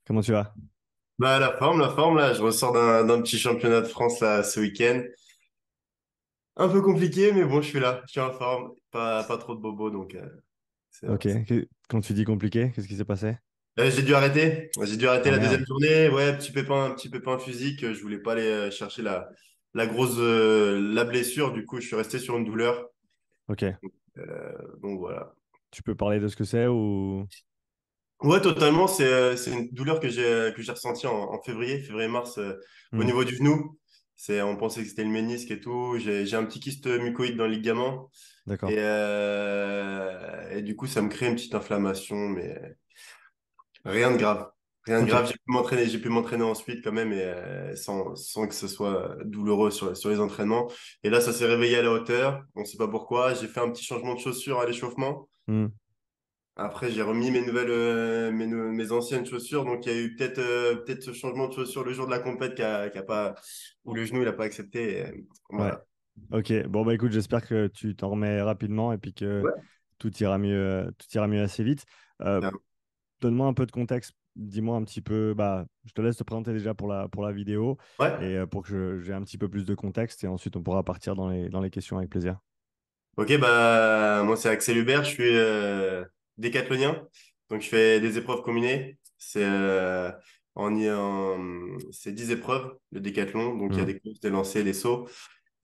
Comment tu vas? Bah, la forme, là, je ressors d'un petit championnat de France, là, ce week-end. Un peu compliqué, mais bon, je suis là, je suis en forme. Pas trop de bobos, donc c'est Ok. Quand tu dis compliqué, qu'est-ce qui s'est passé? J'ai dû arrêter Ah la merde. deuxième journée. Ouais, petit pépin physique. Je voulais pas aller chercher la blessure. Du coup, je suis resté sur une douleur. Ok. Donc voilà. Tu peux parler de ce que c'est ou... Ouais, totalement. C'est une douleur que j'ai ressentie en février-mars, au Hmm. niveau du genou. On pensait que c'était le ménisque et tout. J'ai un petit kyste mucoïde dans le ligament. D'accord. Et du coup, ça me crée une petite inflammation, mais rien de grave. Rien de Ok. grave. J'ai pu m'entraîner ensuite quand même, et sans que ce soit douloureux sur les entraînements. Et là, ça s'est réveillé à la hauteur. On ne sait pas pourquoi. J'ai fait un petit changement de chaussures à l'échauffement. Hmm. Après, j'ai remis mes nouvelles, mes anciennes chaussures. Donc, il y a eu peut-être ce changement de chaussures le jour de la compète qui a pas, où le genou, il n'a pas accepté. Ouais. Voilà. Ok. Bon, bah écoute, j'espère que tu t'en remets rapidement et puis que Ouais. tout ira mieux assez vite. Euh, Donne-moi un peu de contexte. Dis-moi un petit peu. Bah, je te laisse te présenter déjà pour la vidéo Ouais. et pour que j'ai un petit peu plus de contexte et ensuite on pourra partir dans les questions avec plaisir. Ok, bah, moi, c'est Axel Hubert. Je suis décathlonien. Donc, je fais des épreuves combinées. C'est 10 épreuves, le décathlon. Donc, il y a Hmm. des courses, des lancers, des sauts.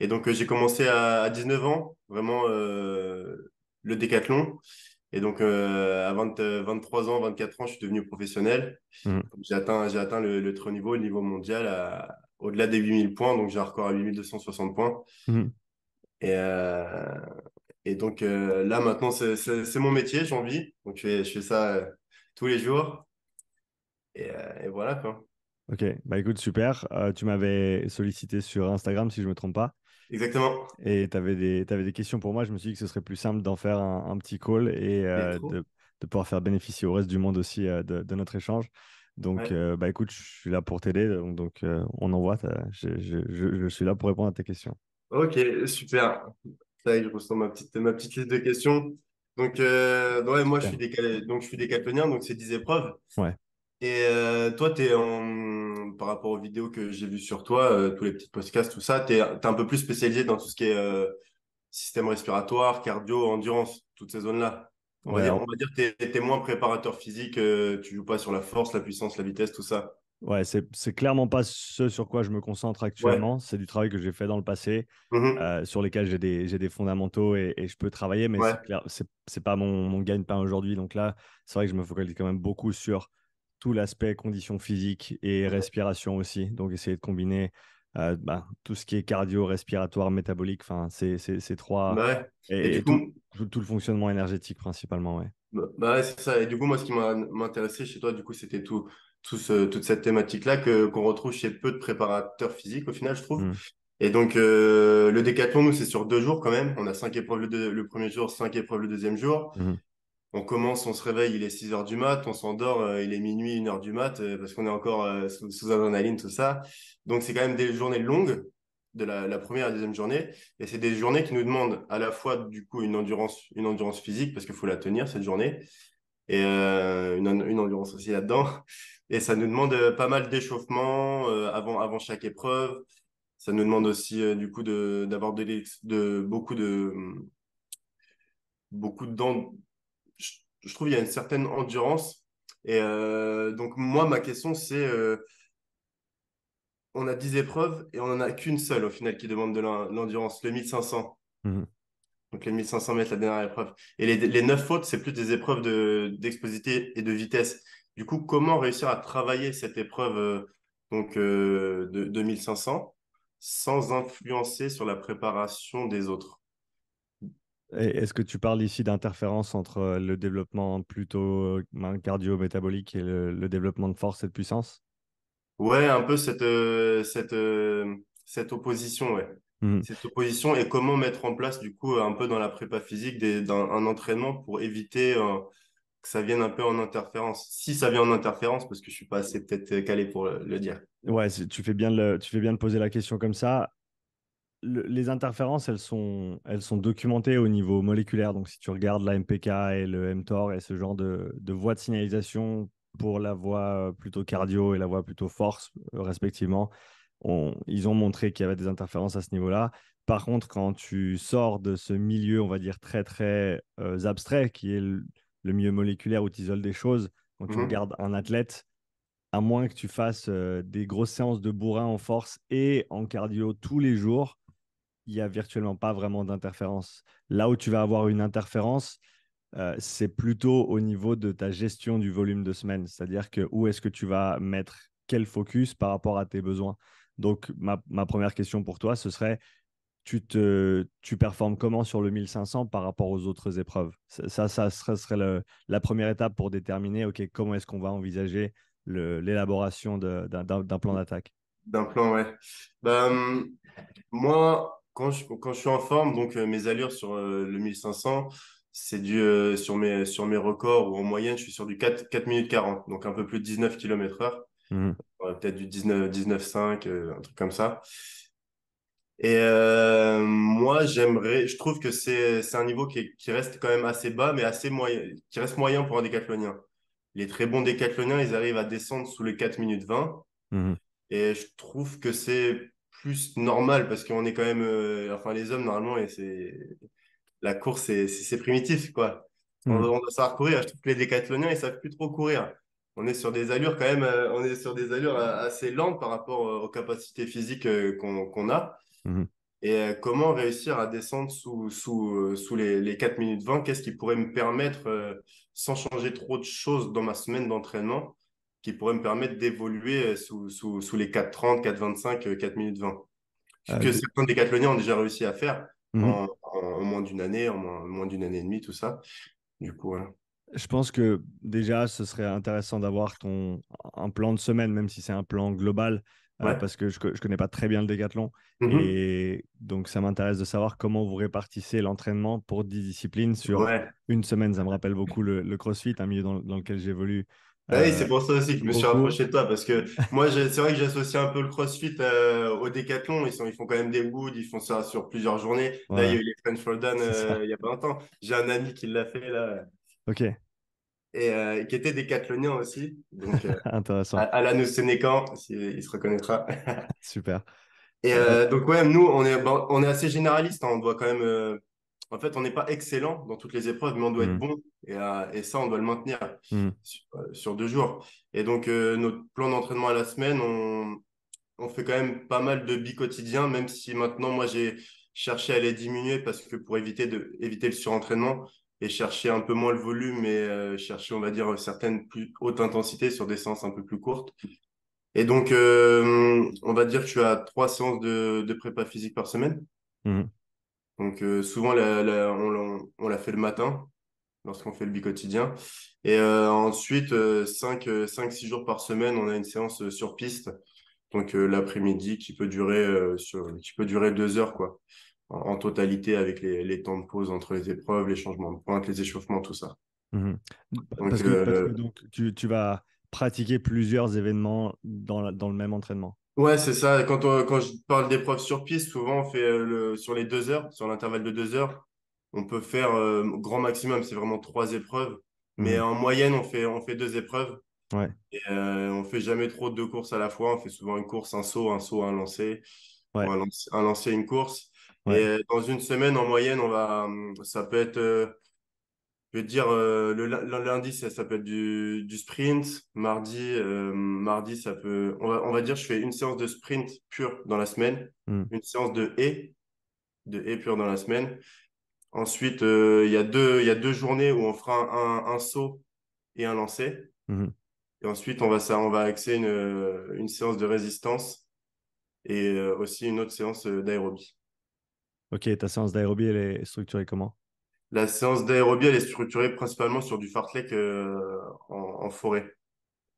Et donc, j'ai commencé à 19 ans, vraiment, le décathlon. Et donc, à 23 ans, 24 ans, je suis devenu professionnel. Hmm. J'ai atteint le très haut niveau, le niveau mondial, au-delà des 8000 points. Donc, j'ai un record à 8260 points. Hmm. Et, donc, là, maintenant, c'est mon métier, j'ai envie. Donc, je fais ça tous les jours. Et voilà, quoi. Ok, bah écoute, super. Tu m'avais sollicité sur Instagram, si je me trompe pas, Exactement. et t'avais des questions pour moi. Je me suis dit que ce serait plus simple d'en faire un petit call et Et trop. de pouvoir faire bénéficier au reste du monde aussi de notre échange. Donc, Ouais. bah écoute, je suis là pour t'aider. Donc, on envoie. Je suis là pour répondre à tes questions. Ok, super. Ça y est, je ressens ma petite liste de questions. Donc, ouais, moi, Super. donc, je suis décathlonien, donc c'est 10 épreuves. Ouais. Et toi, par rapport aux vidéos que j'ai vues sur toi, tous les petits podcasts, tout ça, t'es un peu plus spécialisé dans tout ce qui est système respiratoire, cardio, endurance, toutes ces zones-là. On va Ouais, dire, on va dire que t'es moins préparateur physique, tu joues pas sur la force, la puissance, la vitesse, tout ça. ouais, c'est clairement pas ce sur quoi je me concentre Ouais. actuellement. C'est du travail que j'ai fait dans le passé, Mhm. sur lesquels j'ai des fondamentaux et je peux travailler, mais c'est Ouais. clair, c'est pas mon gagne-pain aujourd'hui. Donc là, c'est vrai que je me focalise quand même beaucoup sur tout l'aspect conditions physiques et Ouais. respiration aussi. Donc essayer de combiner tout ce qui est cardio, respiratoire, métabolique, enfin, c'est trois, Bah ouais. Et et du coup, tout le fonctionnement énergétique principalement, ouais. bah ouais, c'est ça. Et du coup, moi, ce qui m'intéressé chez toi, du coup, c'était toute cette thématique-là qu'on retrouve chez peu de préparateurs physiques, au final, je trouve. Hmm. Et donc, le décathlon, nous, c'est sur 2 jours quand même. On a 5 épreuves le premier jour, 5 épreuves le deuxième jour. Mhm. On commence, on se réveille, il est 6 heures du mat, on s'endort, il est minuit, 1 heure du mat, parce qu'on est encore sous adrénaline, tout ça. Donc, c'est quand même des journées longues de la première à la deuxième journée. Et c'est des journées qui nous demandent à la fois, du coup, une endurance physique, parce qu'il faut la tenir, cette journée, et une endurance aussi là-dedans. Et ça nous demande pas mal d'échauffement avant chaque épreuve. Ça nous demande aussi, du coup, d'avoir beaucoup de je trouve qu'il y a une certaine endurance. Et donc, moi, ma question, c'est on a 10 épreuves et on n'en a qu'une seule au final qui demande de l'endurance, le 1500. Mhm. Donc, les 1500 mètres, la dernière épreuve. Et les 9 autres, c'est plus des épreuves d'explosivité et de vitesse. Du coup, comment réussir à travailler cette épreuve de 1500 sans influencer sur la préparation des autres? Et est-ce que tu parles ici d'interférence entre le développement plutôt cardio-métabolique et le développement de force et de puissance? Ouais, un peu cette opposition, ouais. Mhm. Cette opposition et comment mettre en place, du coup, un peu dans la prépa physique, un entraînement pour éviter que ça vienne un peu en interférence. Si ça vient en interférence, parce que je suis pas assez peut-être calé pour le dire. Ouais, tu fais bien de poser la question comme ça. Les interférences, elles sont documentées au niveau moléculaire. Donc, si tu regardes la MPK et le mTOR et ce genre de voies de signalisation pour la voie plutôt cardio et la voie plutôt force, respectivement. Ils ont montré qu'il y avait des interférences à ce niveau-là. Par contre, quand tu sors de ce milieu, on va dire, très, très abstrait, qui est le milieu moléculaire où tu isoles des choses, quand tu Mhm. regardes un athlète, à moins que tu fasses des grosses séances de bourrin en force et en cardio tous les jours, il n'y a virtuellement pas vraiment d'interférence. Là où tu vas avoir une interférence, c'est plutôt au niveau de ta gestion du volume de semaine. C'est-à-dire que où est-ce que tu vas mettre quel focus par rapport à tes besoins. Donc, ma première question pour toi, ce serait, tu performes comment sur le 1500 par rapport aux autres épreuves? Ça serait la première étape pour déterminer, OK, comment est-ce qu'on va envisager l'élaboration d'un plan d'attaque. D'un plan, ouais. Bah, moi, quand je suis en forme, donc mes allures sur le 1500, c'est sur mes records, ou en moyenne, je suis sur du 4 minutes 40, donc un peu plus de 19 km/h. Mhm, Peut-être du 19,5, un truc comme ça. Et moi, je trouve que c'est un niveau qui reste quand même assez bas, mais assez moyen, qui reste moyen pour un décathlonien. Les très bons décathloniens, ils arrivent à descendre sous les 4 minutes 20. mhm, Et je trouve que c'est plus normal parce qu'on est quand même, enfin, les hommes, normalement, la course, c'est primitif, quoi. mhm, On doit savoir courir. Je trouve que les décathloniens, ils savent plus trop courir. On est sur des allures quand même, on est sur des allures assez lentes par rapport aux capacités physiques qu'on a. mhm. Et comment réussir à descendre sous les 4 minutes 20? Qu'est-ce qui pourrait me permettre, sans changer trop de choses dans ma semaine d'entraînement, qui pourrait me permettre d'évoluer sous les 4,30, 4,25, 4 minutes 20? Ce Euh, que d- certains décathloniens ont déjà réussi à faire mhm. en moins d'une année, en moins d'une année et demie, tout ça. Du coup, voilà. Je pense que déjà, ce serait intéressant d'avoir un plan de semaine, même si c'est un plan global, Ouais. parce que je ne connais pas très bien le décathlon. Mhm. Et donc, ça m'intéresse de savoir comment vous répartissez l'entraînement pour 10 disciplines sur Ouais. une semaine. Ça me rappelle beaucoup le CrossFit, un milieu dans lequel j'évolue Ah oui, c'est euh, pour ça aussi que je me suis beaucoup. rapproché de toi, parce que moi, c'est vrai que j'associe un peu le CrossFit au décathlon. Ils font quand même des woods, ils font ça sur plusieurs journées. Là, il y a Voilà, eu les French for Done c'est ça. il y a pas longtemps. J'ai un ami qui l'a fait là, Ok, et qui était décathlonien aussi. Donc, intéressant. Alan Sénécan, il se reconnaîtra. Super. Et donc, ouais, nous, on est assez généraliste, hein. On doit quand même. En fait, on n'est pas excellent dans toutes les épreuves, mais on doit être Mhm, bon. Et ça, on doit le maintenir mhm, sur 2 jours. Et donc, notre plan d'entraînement à la semaine, on fait quand même pas mal de bi-quotidiens, même si maintenant, moi, j'ai cherché à les diminuer parce que pour éviter le surentraînement et chercher un peu moins le volume et chercher, on va dire, certaines plus hautes intensités sur des séances un peu plus courtes. Et donc, on va dire que je suis à 3 séances de prépa physique par semaine. mhm, Donc, souvent, on la fait le matin lorsqu'on fait le bi-quotidien. Et ensuite, 6 jours par semaine, on a une séance sur piste. Donc, l'après-midi qui peut durer 2 heures, quoi. En totalité avec les temps de pause entre les épreuves, les changements de pointe, les échauffements, tout ça. mhm. Donc, Parce que donc, tu vas pratiquer plusieurs événements dans le même entraînement. ouais, c'est ça. Quand je parle d'épreuves sur piste, souvent on fait sur les 2 heures, sur l'intervalle de 2 heures, on peut faire grand maximum, c'est vraiment 3 épreuves. Mais Mhm. en moyenne, on fait 2 épreuves. Ouais, Et on fait jamais trop de 2 courses à la fois. On fait souvent une course, un saut, un lancer, ou ouais, un lancer, une course. Et ouais. dans une semaine, en moyenne, ça peut être, je vais te dire, le lundi, ça peut être du sprint. Mardi, on va dire, je fais une séance de sprint pure dans la semaine, Mhm, une séance de haies pure dans la semaine. Ensuite, il y a 2 journées où on fera un saut et un lancer. mhm. Et ensuite, on va axer une séance de résistance et aussi une autre séance d'aérobie. Ok, ta séance d'aérobie, elle est structurée comment? La séance d'aérobie, elle est structurée principalement sur du fartlek en forêt.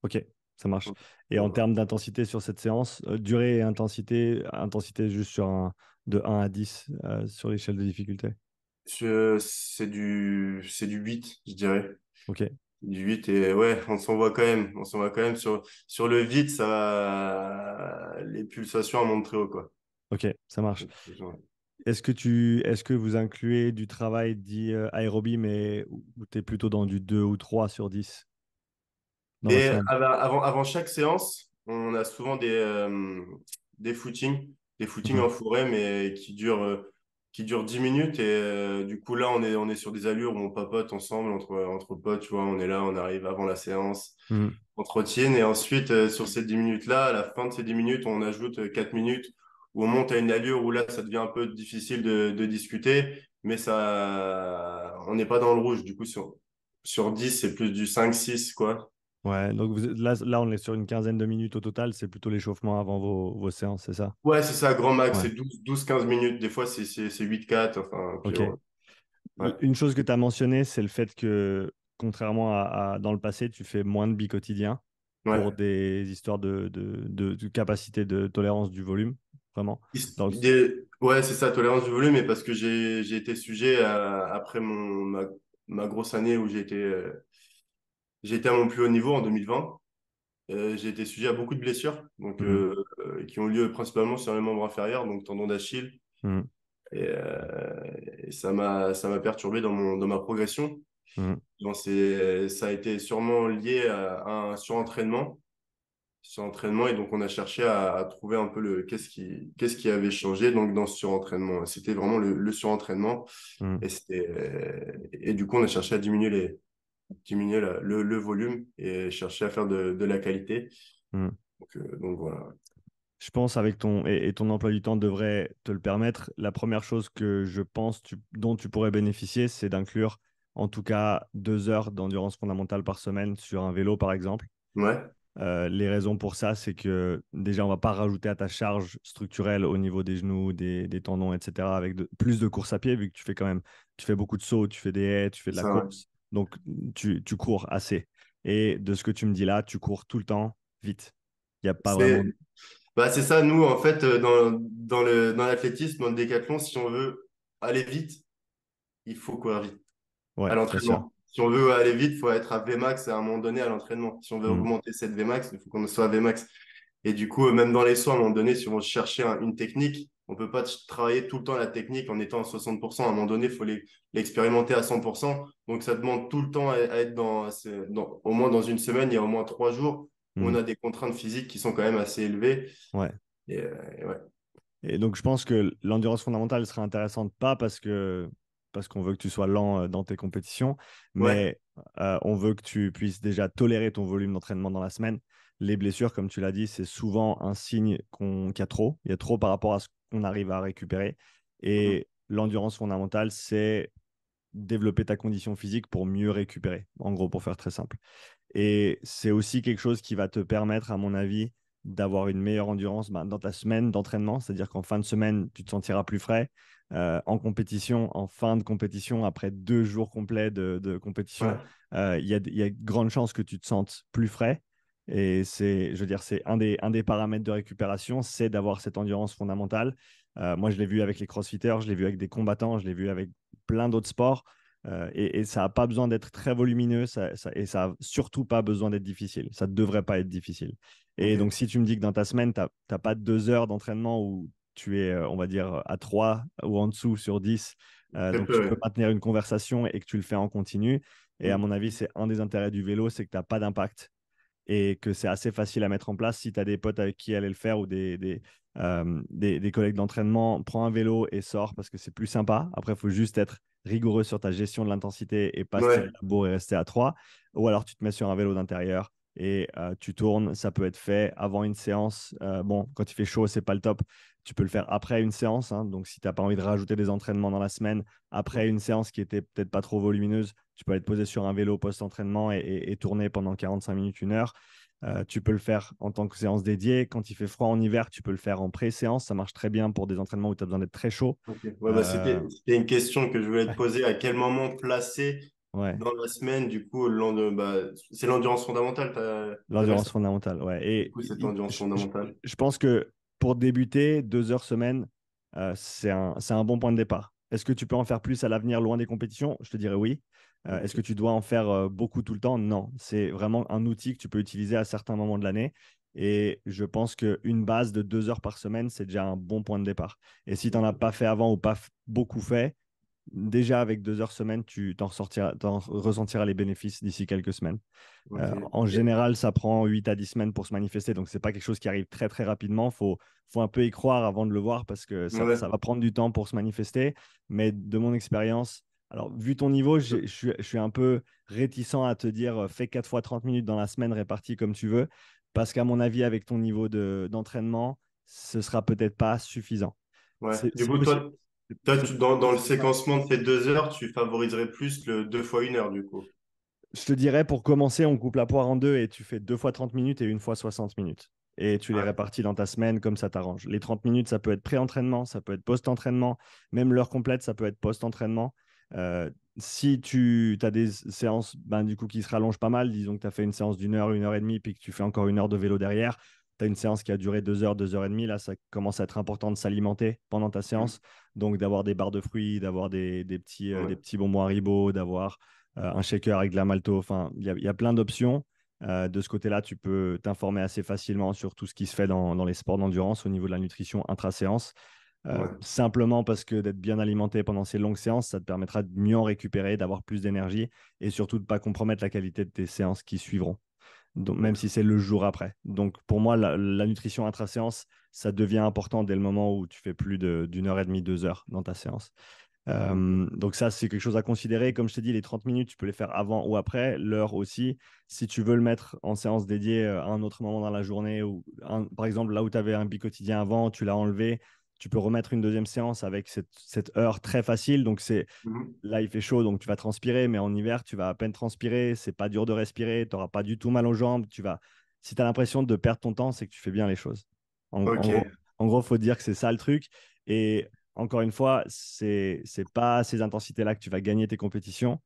Ok, ça marche. Et en Voilà. termes d'intensité sur cette séance, durée et intensité juste de 1 à 10 sur l'échelle de difficulté. C'est du 8, je dirais. Ok, Du 8 et ouais, on s'en voit quand même. On s'en voit quand même sur le vide, les pulsations elles montent très haut, quoi. ok, ça marche. Est-ce que vous incluez du travail dit aérobie, mais où tu es plutôt dans du 2 ou 3 sur 10? dans la Et semaine? avant chaque séance, on a souvent des footings, Mhm. en forêt, mais qui durent 10 minutes. Et du coup, là, on est sur des allures où on papote ensemble, entre potes, tu vois. On est là, on arrive avant la séance, Mhm. on trottine. Et ensuite, sur ces 10 minutes-là, à la fin de ces 10 minutes, on ajoute 4 minutes où on monte à une allure où là, ça devient un peu difficile de discuter. Mais on n'est pas dans le rouge. Du coup, sur 10 c'est plus du 5 6 quoi. Ouais, donc là, on est sur une quinzaine de minutes au total. C'est plutôt l'échauffement avant vos séances, c'est ça? Ouais, c'est ça, grand max, Ouais, c'est 12 15 minutes. Des fois, c'est 8 4 enfin, puis ok. ouais. Une chose que tu as mentionnée, c'est le fait que, contrairement dans le passé, tu fais moins de bi-quotidien pour Ouais. des histoires de capacité de tolérance du volume, vraiment. Dans le... Ouais, c'est ça, tolérance du volume, mais parce que j'ai été sujet après ma grosse année où j'ai été à mon plus haut niveau en 2020. J'ai été sujet à beaucoup de blessures, donc Mhm, qui ont lieu principalement sur les membres inférieurs, donc tendon d'Achille. mhm, Et ça m'a perturbé dans ma progression. mhm, Donc ça a été sûrement lié à un surentraînement, et donc on a cherché à trouver un peu qu'est-ce qui avait changé donc dans ce surentraînement. C'était vraiment le surentraînement, mhm, et du coup on a cherché à diminuer le volume et chercher à faire de la qualité. mhm. Donc voilà. Je pense avec et ton emploi du temps devrait te le permettre. La première chose que je pense dont tu pourrais bénéficier, c'est d'inclure en tout cas 2 heures d'endurance fondamentale par semaine sur un vélo, par exemple. Ouais, Les raisons pour ça, c'est que déjà, on va pas rajouter à ta charge structurelle au niveau des genoux, des tendons, etc., avec plus de course à pied, vu que tu fais beaucoup de sauts, tu fais des haies, tu fais c'est de la ça, ouais. course. Donc, tu cours assez. Et de ce que tu me dis là, tu cours tout le temps vite. Il n'y a pas vraiment. C'est c'est ça, nous, en fait, dans l'athlétisme, dans le décathlon, si on veut aller vite, il faut courir vite à Ouais, bien sûr. l'entraînement. Si on veut aller vite, il faut être à Vmax à un moment donné à l'entraînement. Si on veut Mm, augmenter cette Vmax, il faut qu'on soit à Vmax. Et du coup, même dans les sauts, à un moment donné, si on veut chercher une technique, on peut pas travailler tout le temps la technique en étant à 60%. À un moment donné, il faut l'expérimenter à 100%. Donc, ça demande tout le temps à être au moins dans une semaine, il y a au moins 3 jours où on mm, a des contraintes physiques qui sont quand même assez élevées. ouais. Et ouais. Et donc, je pense que l'endurance fondamentale serait intéressante, pas parce qu'on veut que tu sois lent dans tes compétitions, Ouais, mais on veut que tu puisses déjà tolérer ton volume d'entraînement dans la semaine. Les blessures, comme tu l'as dit, c'est souvent un signe qu'il y a trop. Il y a trop par rapport à ce qu'on arrive à récupérer. mhm. Et l'endurance fondamentale, c'est développer ta condition physique pour mieux récupérer, en gros, pour faire très simple. Et c'est aussi quelque chose qui va te permettre, à mon avis, d'avoir une meilleure endurance dans ta semaine d'entraînement. C'est-à-dire qu'en fin de semaine, tu te sentiras plus frais. En compétition, en fin de compétition, après 2 jours complets de compétition, Ouais, il y a grande chance que tu te sentes plus frais. Et je veux dire, c'est un des paramètres de récupération, c'est d'avoir cette endurance fondamentale. Moi, je l'ai vu avec les crossfitters, je l'ai vu avec des combattants, je l'ai vu avec plein d'autres sports. Et ça n'a pas besoin d'être très volumineux et ça n'a surtout pas besoin d'être difficile. Ça ne devrait pas être difficile. Et ok. donc, si tu me dis que dans ta semaine, tu n'as pas 2 heures d'entraînement où tu es, on va dire, à 3 ou en dessous sur 10, Très donc tu peu, peux ouais. maintenir une conversation et que tu le fais en continu. Et à Mm. mon avis, c'est un des intérêts du vélo, c'est que tu n'as pas d'impact et que c'est assez facile à mettre en place. Si tu as des potes avec qui aller le faire ou des collègues d'entraînement, prends un vélo et sors parce que c'est plus sympa. Après, il faut juste être rigoureux sur ta gestion de l'intensité et pas se tirer Ouais, la bourre et rester à 3. Ou alors, tu te mets sur un vélo d'intérieur et tu tournes. Ça peut être fait avant une séance. Bon, quand il fait chaud, c'est pas le top. Tu peux le faire après une séance, hein. Donc, si tu n'as pas envie de rajouter des entraînements dans la semaine, après une séance qui était peut-être pas trop volumineuse, tu peux être posé sur un vélo post-entraînement et tourner pendant 45 minutes, 1 heure. Tu peux le faire en tant que séance dédiée. Quand il fait froid en hiver, tu peux le faire en pré-séance. Ça marche très bien pour des entraînements où tu as besoin d'être très chaud. ok. Ouais, Euh, c'était une question que je voulais te ouais, poser. À quel moment placer ouais. dans la semaine, du coup, c'est l'endurance fondamentale, t'appelles L'endurance ça? fondamentale. Ouais. Du coup, cette endurance fondamentale. Je pense que pour débuter, 2 heures semaine, c'est un bon point de départ. Est-ce que tu peux en faire plus à l'avenir loin des compétitions? Je te dirais oui. Est-ce que Ok. tu dois en faire beaucoup tout le temps? Non. C'est vraiment un outil que tu peux utiliser à certains moments de l'année. Et je pense qu'une base de 2 heures par semaine, c'est déjà un bon point de départ. Et si tu n'en as pas fait avant ou pas beaucoup fait, déjà avec 2 heures semaine, tu t'en ressentiras les bénéfices d'ici quelques semaines. Ok. En général, ça prend 8 à 10 semaines pour se manifester, donc c'est pas quelque chose qui arrive très très rapidement. Faut un peu y croire avant de le voir parce que ça Ouais. va prendre du temps pour se manifester. Mais de mon expérience, alors vu ton niveau, je suis un peu réticent à te dire fais 4 fois 30 minutes dans la semaine réparties comme tu veux, parce qu'à mon avis, avec ton niveau d'entraînement, ce sera peut-être pas suffisant. Ouais. Du C'est coup, possible. toi, dans le Ce sera séquencement de ces 2 heures, tu favoriserais plus le 2 fois 1 heure, du coup. Je te dirais, pour commencer, on coupe la poire en deux et tu fais 2 fois 30 minutes et 1 fois 60 minutes. Et tu les Ouais. répartis dans ta semaine comme ça t'arrange. Les 30 minutes, ça peut être pré-entraînement, ça peut être post-entraînement. Même l'heure complète, ça peut être post-entraînement. Si tu as des séances ben, du coup, qui se rallongent pas mal, disons que tu as fait une séance d'une heure et demie, puis que tu fais encore 1 heure de vélo derrière, tu as une séance qui a duré 2 heures, 2 heures et demie. Là, ça commence à être important de s'alimenter pendant ta séance. Donc, d'avoir des barres de fruits, d'avoir des Ouais. petits bonbons Haribo, d'avoir un shaker avec de la malto. Enfin, il y a plein d'options. De ce côté-là, tu peux t'informer assez facilement sur tout ce qui se fait dans les sports d'endurance au niveau de la nutrition intra-séance. Ouais. Simplement parce que d'être bien alimenté pendant ces longues séances, ça te permettra de mieux en récupérer, d'avoir plus d'énergie et surtout de ne pas compromettre la qualité de tes séances qui suivront. Donc, même si D'accord. c'est le jour après. Donc, pour moi, la nutrition intra-séance, ça devient important dès le moment où tu fais plus d'une heure et demie, 2 heures dans ta séance. Donc ça, c'est quelque chose à considérer. Comme je t'ai dit, les 30 minutes, tu peux les faire avant ou après, l'heure aussi. Si tu veux le mettre en séance dédiée à un autre moment dans la journée, ou par exemple là où tu avais un bi-quotidien avant, tu l'as enlevé, tu peux remettre une deuxième séance avec cette heure très facile. Donc Mhm. là, il fait chaud, donc tu vas transpirer, mais en hiver, tu vas à peine transpirer, c'est pas dur de respirer, tu n'auras pas du tout mal aux jambes. Si tu as l'impression de perdre ton temps, c'est que tu fais bien les choses. En gros, Ok. faut dire que c'est ça le truc. Et encore une fois, c'est pas à ces intensités-là que tu vas gagner tes compétitions.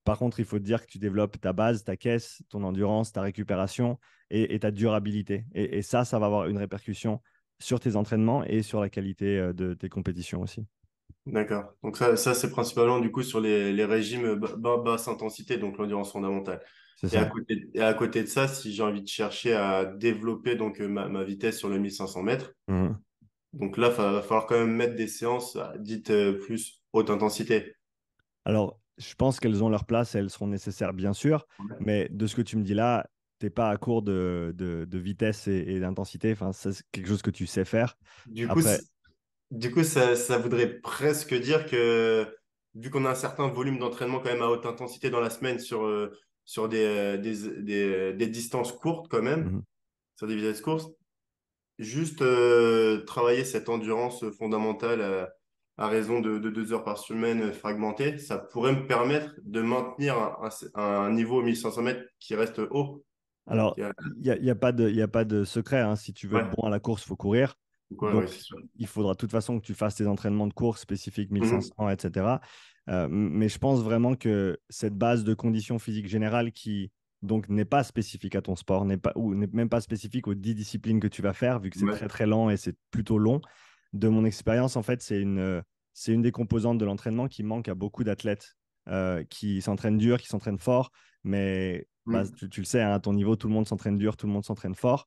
Par contre, il faut te dire que tu développes ta base, ta caisse, ton endurance, ta récupération et ta durabilité. Et ça va avoir une répercussion sur tes entraînements et sur la qualité de tes compétitions aussi. D'accord. Donc ça c'est principalement du coup sur les régimes basse intensité, donc l'endurance fondamentale. C'est Et ça. à côté de ça, si j'ai envie de chercher à développer donc ma vitesse sur le 1500 mètres, Mhm. donc là, va falloir quand même mettre des séances dites plus haute intensité. Alors, je pense qu'elles ont leur place et elles seront nécessaires, bien sûr. Ouais. Mais de ce que tu me dis là, t'es pas à court de vitesse et d'intensité. Enfin, ça, c'est quelque chose que tu sais faire. Du coup, Après, ça voudrait presque dire que vu qu'on a un certain volume d'entraînement quand même à haute intensité dans la semaine sur des distances courtes quand même, mhm. sur des vitesses courtes, juste travailler cette endurance fondamentale à raison de 2 heures par semaine fragmentée, ça pourrait me permettre de maintenir un niveau 1500 mètres qui reste haut. Alors, Qui a- il y a pas de secret, hein. Si tu veux être Ouais, bon à la course, il faut courir. donc ouais, Donc, ouais, c'est sûr. il faudra de toute façon que tu fasses tes entraînements de course spécifiques Mhm. 1500, etc. Mais je pense vraiment que cette base de conditions physiques générales qui donc n'est pas spécifique à ton sport, n'est même pas spécifique aux 10 disciplines que tu vas faire, vu que c'est Ouais. très très lent et c'est plutôt long. De mon expérience, en fait, c'est une des composantes de l'entraînement qui manque à beaucoup d'athlètes qui s'entraînent dur, qui s'entraînent fort. Mais bah, Mhm. tu le sais, hein, à ton niveau, tout le monde s'entraîne dur, tout le monde s'entraîne fort.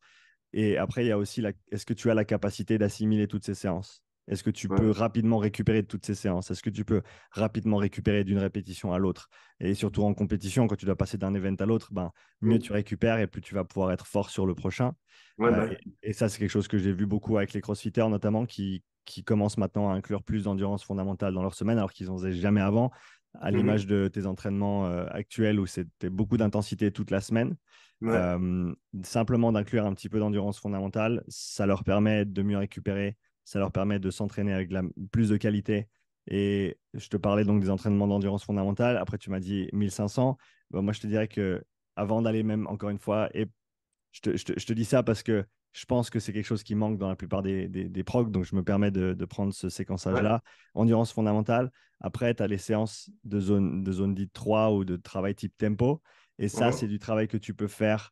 Et après, il y a aussi est-ce que tu as la capacité d'assimiler toutes ces séances? Est-ce que tu peux Ouais. rapidement récupérer de toutes ces séances? Est-ce que tu peux rapidement récupérer d'une répétition à l'autre? Et surtout en compétition, quand tu dois passer d'un event à l'autre, ben, mieux Mhm. tu récupères et plus tu vas pouvoir être fort sur le prochain. Ouais, bah, Et ça, c'est quelque chose que j'ai vu beaucoup avec les crossfitters, notamment, qui commencent maintenant à inclure plus d'endurance fondamentale dans leur semaine, alors qu'ils n'en faisaient jamais avant, à l'image mhm. de tes entraînements actuels où c'était beaucoup d'intensité toute la semaine. Ouais. Euh, Simplement d'inclure un petit peu d'endurance fondamentale, ça leur permet de mieux récupérer, ça leur permet de s'entraîner avec plus de qualité. Et je te parlais donc des entraînements d'endurance fondamentale. Après, tu m'as dit 1500. Ben, moi, je te dirais que avant d'aller même, encore une fois, et je te dis ça parce que je pense que c'est quelque chose qui manque dans la plupart des procs, donc je me permets de prendre ce Ouais. séquençage-là. Endurance fondamentale. Après, tu as les séances de zone dite 3 ou de travail type tempo. Et ça, c'est Mhm. du travail que tu peux faire.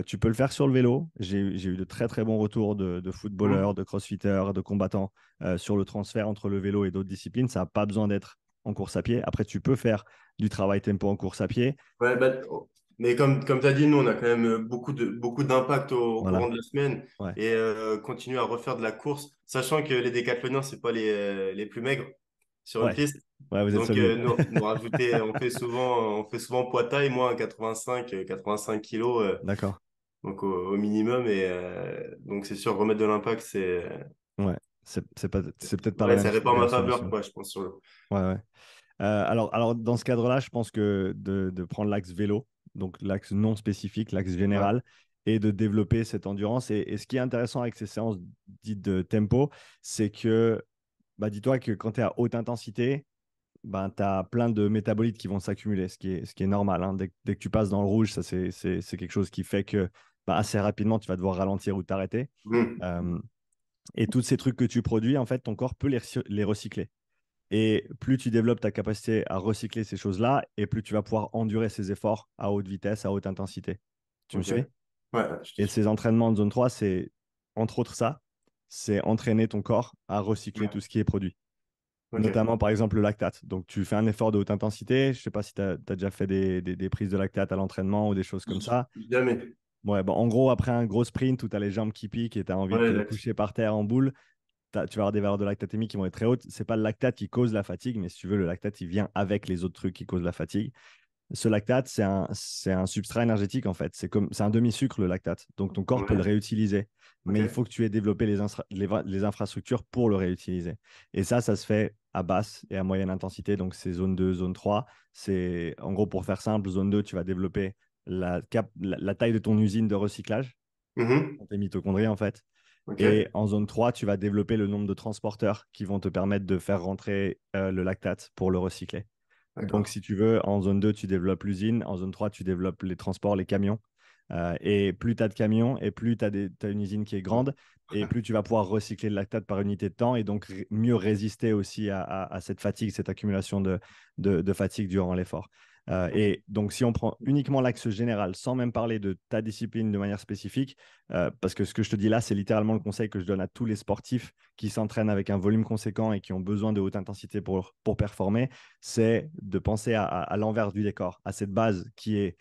Tu peux le faire sur le vélo. J'ai eu de très, très bons retours de footballeurs, Mhm. de crossfitters, de combattants sur le transfert entre le vélo et d'autres disciplines. Ça n'a pas besoin d'être en course à pied. Après, tu peux faire du travail tempo en course à pied. Ouais, bah, mais comme tu as dit, nous, on a quand même beaucoup d'impact au Voilà. courant de la semaine Ouais. et continuer à refaire de la course, sachant que les décathloniens, c'est pas les plus maigres. sur une Ouais, piste. ouais, vous êtes Donc, solide. on fait souvent poids taille, moi, à 85 kilos, D'accord. donc au minimum. Et donc, c'est sûr, remettre de l'impact, Ouais, c'est peut-être pas ouais, ça répond la en ma meilleure faveur, solution. quoi, je pense. Ouais, ouais. Alors, dans ce cadre-là, je pense que de prendre l'axe vélo, donc l'axe non spécifique, l'axe Ouais. général, et de développer cette endurance. Et ce qui est intéressant avec ces séances dites de tempo, c'est que, bah, dis-toi que quand tu es à haute intensité, ben, tu as plein de métabolites qui vont s'accumuler, ce qui est normal, hein. Dès que tu passes dans le rouge, ça, c'est quelque chose qui fait que bah, assez rapidement, tu vas devoir ralentir ou t'arrêter. Mhm. Euh, et tous ces trucs que tu produis, en fait, ton corps peut les recycler. Et plus tu développes ta capacité à recycler ces choses-là, et plus tu vas pouvoir endurer ces efforts à haute vitesse, à haute intensité. Tu me Ok. suis? Ouais, je te Et suis. ces entraînements de zone 3, c'est entre autres ça, c'est entraîner ton corps à recycler tout Ouais. ce qui est produit. Ok. Notamment, par exemple, le lactate. Donc, tu fais un effort de haute intensité. Je ne sais pas si tu as déjà fait des prises de lactate à l'entraînement ou des choses comme ça. Jamais. Ouais, bon, en gros, après un gros sprint où tu as les jambes qui piquent et tu as envie de Ouais, te d'accord. coucher par terre en boule, tu vas avoir des valeurs de lactatémie qui vont être très hautes. C'est pas le lactate qui cause la fatigue, mais si tu veux, le lactate, il vient avec les autres trucs qui causent la fatigue. Ce lactate, c'est un substrat énergétique en fait. C'est un demi-sucre le lactate. Donc ton corps peut le Ouais. réutiliser. Mais il Ok. faut que tu aies développé les infrastructures pour le réutiliser. Et ça se fait à basse et à moyenne intensité. Donc c'est zone 2, zone 3. C'est en gros pour faire simple, zone 2, tu vas développer la taille de ton usine de recyclage, Mhm. tes mitochondries en fait. Et Ok. en zone 3, tu vas développer le nombre de transporteurs qui vont te permettre de faire rentrer le lactate pour le recycler. Donc, D'accord. si tu veux, en zone 2, tu développes l'usine. En zone 3, tu développes les transports, les camions. Et plus tu as de camions, et plus tu as, une usine qui est Ouais. grande, et plus tu vas pouvoir recycler le lactate par unité de temps, et donc mieux résister aussi à cette fatigue, cette accumulation de fatigue durant l'effort. Ok. Et donc, si on prend uniquement l'axe général, sans même parler de ta discipline de manière spécifique, parce que ce que je te dis là, c'est littéralement le conseil que je donne à tous les sportifs qui s'entraînent avec un volume conséquent et qui ont besoin de haute intensité pour performer, c'est de penser à l'envers du décor, à cette base qui est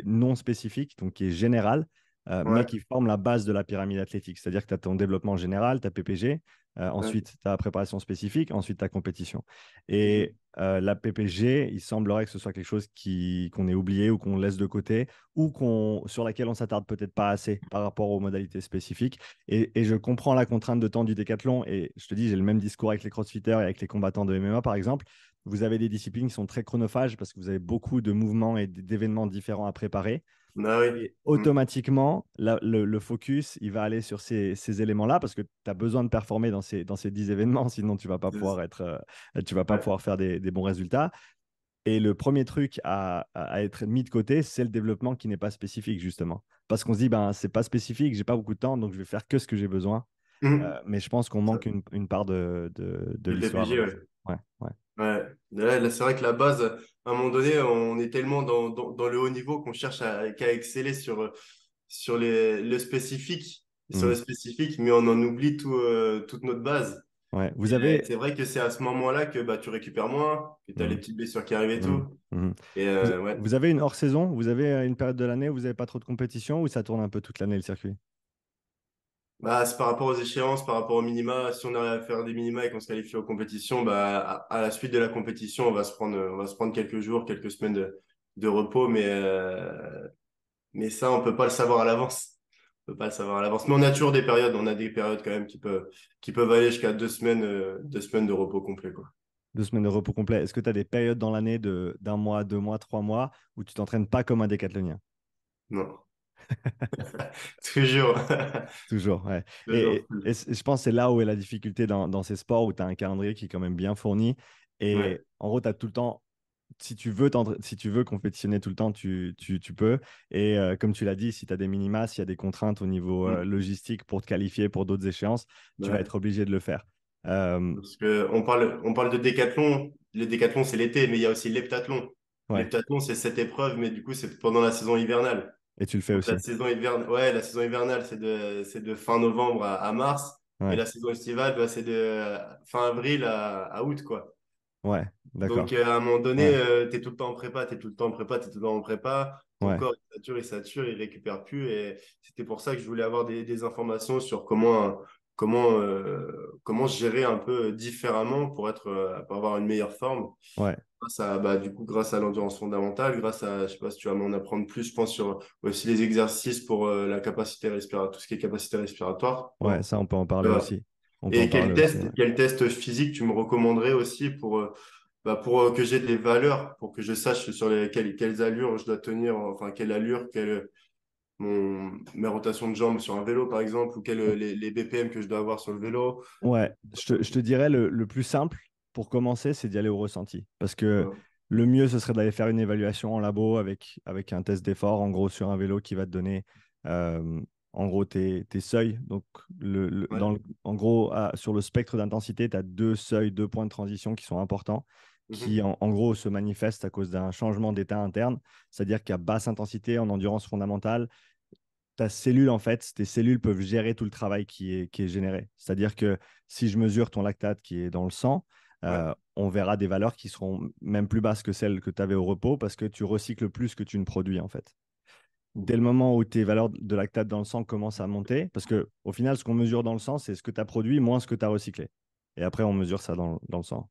non spécifique, donc qui est générale, mais Ouais. qui forme la base de la pyramide athlétique. C'est-à-dire que tu as ton développement général, ta PPG, Ouais. ensuite ta préparation spécifique, ensuite ta compétition. Mhm. Et la PPG, il semblerait que ce soit quelque chose qu'on ait oublié ou qu'on laisse de côté ou sur laquelle on s'attarde peut-être pas assez par rapport aux modalités spécifiques. Et je comprends la contrainte de temps du décathlon. Et je te dis, j'ai le même discours avec les crossfitters et avec les combattants de MMA, par exemple. Vous avez des disciplines qui sont très chronophages parce que vous avez beaucoup de mouvements et d'événements différents à préparer. Ah oui. Et Mhm. automatiquement, le focus, il va aller sur ces éléments-là parce que tu as besoin de performer dans ces 10 événements, sinon tu vas pas pouvoir tu vas pas Ouais. pouvoir faire des bons résultats. Et le premier truc à être mis de côté, c'est le développement qui n'est pas spécifique, justement. Parce qu'on se dit, ben, c'est pas spécifique, j'ai pas beaucoup de temps, donc je vais faire que ce que j'ai besoin. Mhm. Mais je pense qu'on Ça. manque une part de Le l'histoire. PPG, ouais. Ouais, ouais. Ouais. Là, c'est vrai que la base, à un moment donné, on est tellement dans le haut niveau qu'on cherche qu'à exceller sur le spécifique, Mhm. mais on en oublie toute notre base. Ouais. Et Vous avez. c'est vrai que c'est à ce moment-là que bah, tu récupères moins, que tu as les Mhm. petites blessures qui arrivent et Mhm. tout. Mhm. Et Vous, ouais. vous avez une hors-saison? Vous avez une période de l'année où vous n'avez pas trop de compétition ou ça tourne un peu toute l'année le circuit? Bah, c'est par rapport aux échéances, par rapport aux minima. Si on arrive à faire des minima et qu'on se qualifie aux compétitions, bah, à la suite de la compétition, on va se prendre quelques jours, quelques semaines de repos, mais ça, on peut pas le savoir à l'avance. On peut pas le savoir à l'avance. Mais on a toujours des périodes, on a des périodes quand même qui peuvent aller jusqu'à 2 semaines de repos complet, quoi. 2 semaines de repos complet. Est-ce que tu as des périodes dans l'année d'un mois, 2 mois, 3 mois où tu t'entraînes pas comme un décathlonien? Non. Toujours. Toujours, ouais. Toujours. Je pense que c'est là où est la difficulté dans ces sports où tu as un calendrier qui est quand même bien fourni. Ouais. Et en gros, tu as tout le temps, si tu veux compétitionner tout le temps, tu peux. Et comme tu l'as dit, si tu as des minima, s'il y a des contraintes au niveau Mm. logistique pour te qualifier pour d'autres échéances, tu vas Ouais. être obligé de le faire. Euh, Parce que on parle de décathlon. Le décathlon, c'est l'été, mais il y a aussi l'heptathlon. ouais, L'heptathlon, c'est cette épreuve, mais du coup, c'est pendant la saison hivernale. et tu le fais Donc, aussi. la saison hivernale, c'est de fin novembre à mars. Et Ouais, la saison estivale, bah, c'est de fin avril à août, quoi. ouais, Donc, d'accord. à un moment donné, Ouais, tu es tout le temps en prépa, tu es tout le temps en prépa, tu es tout le temps en prépa. Ton ouais. corps, il sature, il récupère plus. Et c'était pour ça que je voulais avoir des informations sur comment comment gérer un peu différemment pour avoir une meilleure forme. Ouais, Du coup, grâce à l'endurance fondamentale, grâce à, je sais pas si tu vas m'en apprendre plus, je pense, sur aussi les exercices pour la capacité respiratoire, tout ce qui est capacité respiratoire. ouais, ça, on peut en parler Euh, aussi. On peut en et parler aussi, ouais. quel test physique tu me recommanderais aussi pour que j'ai des valeurs, pour que je sache sur quelles allures je dois tenir, enfin, quelle allure, mes rotations de jambes sur un vélo, par exemple, ou les BPM que je dois avoir sur le vélo. Ouais, je te dirais le plus simple pour commencer, c'est d'y aller au ressenti. Parce que Ouais. le mieux, ce serait d'aller faire une évaluation en labo avec un test d'effort, en gros, sur un vélo qui va te donner, euh, en gros, tes seuils. Donc, Ouais. en gros, sur le spectre d'intensité, tu as deux seuils, deux points de transition qui sont importants, qui, Mhm. en gros, se manifestent à cause d'un changement d'état interne. C'est-à-dire qu'à basse intensité, en endurance fondamentale, ta cellule, en fait, tes cellules peuvent gérer tout le travail qui est généré. C'est-à-dire que si je mesure ton lactate qui est dans le sang, Ouais. on verra des valeurs qui seront même plus basses que celles que tu avais au repos parce que tu recycles plus que tu ne produis, en fait. Dès le moment où tes valeurs de lactate dans le sang commencent à monter, parce que au final, ce qu'on mesure dans le sang, c'est ce que tu as produit moins ce que tu as recyclé. Et après, on mesure ça dans le sang.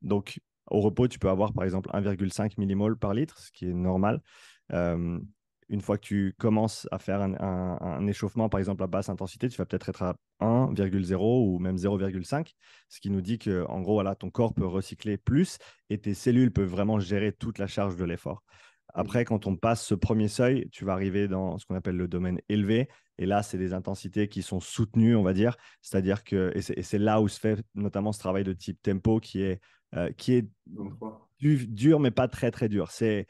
Donc, au repos, tu peux avoir par exemple 1,5 millimoles par litre, ce qui est normal. Euh, une fois que tu commences à faire un échauffement, par exemple à basse intensité, tu vas peut-être être à 1,0 ou même 0,5, ce qui nous dit que, en gros, voilà, ton corps peut recycler plus et tes cellules peuvent vraiment gérer toute la charge de l'effort. Après, quand on passe ce premier seuil, tu vas arriver dans ce qu'on appelle le domaine élevé. Et là, c'est des intensités qui sont soutenues, on va dire. C'est-à-dire que, et c'est là où se fait notamment ce travail de type tempo qui est 23. dur, mais pas très, très dur. C'est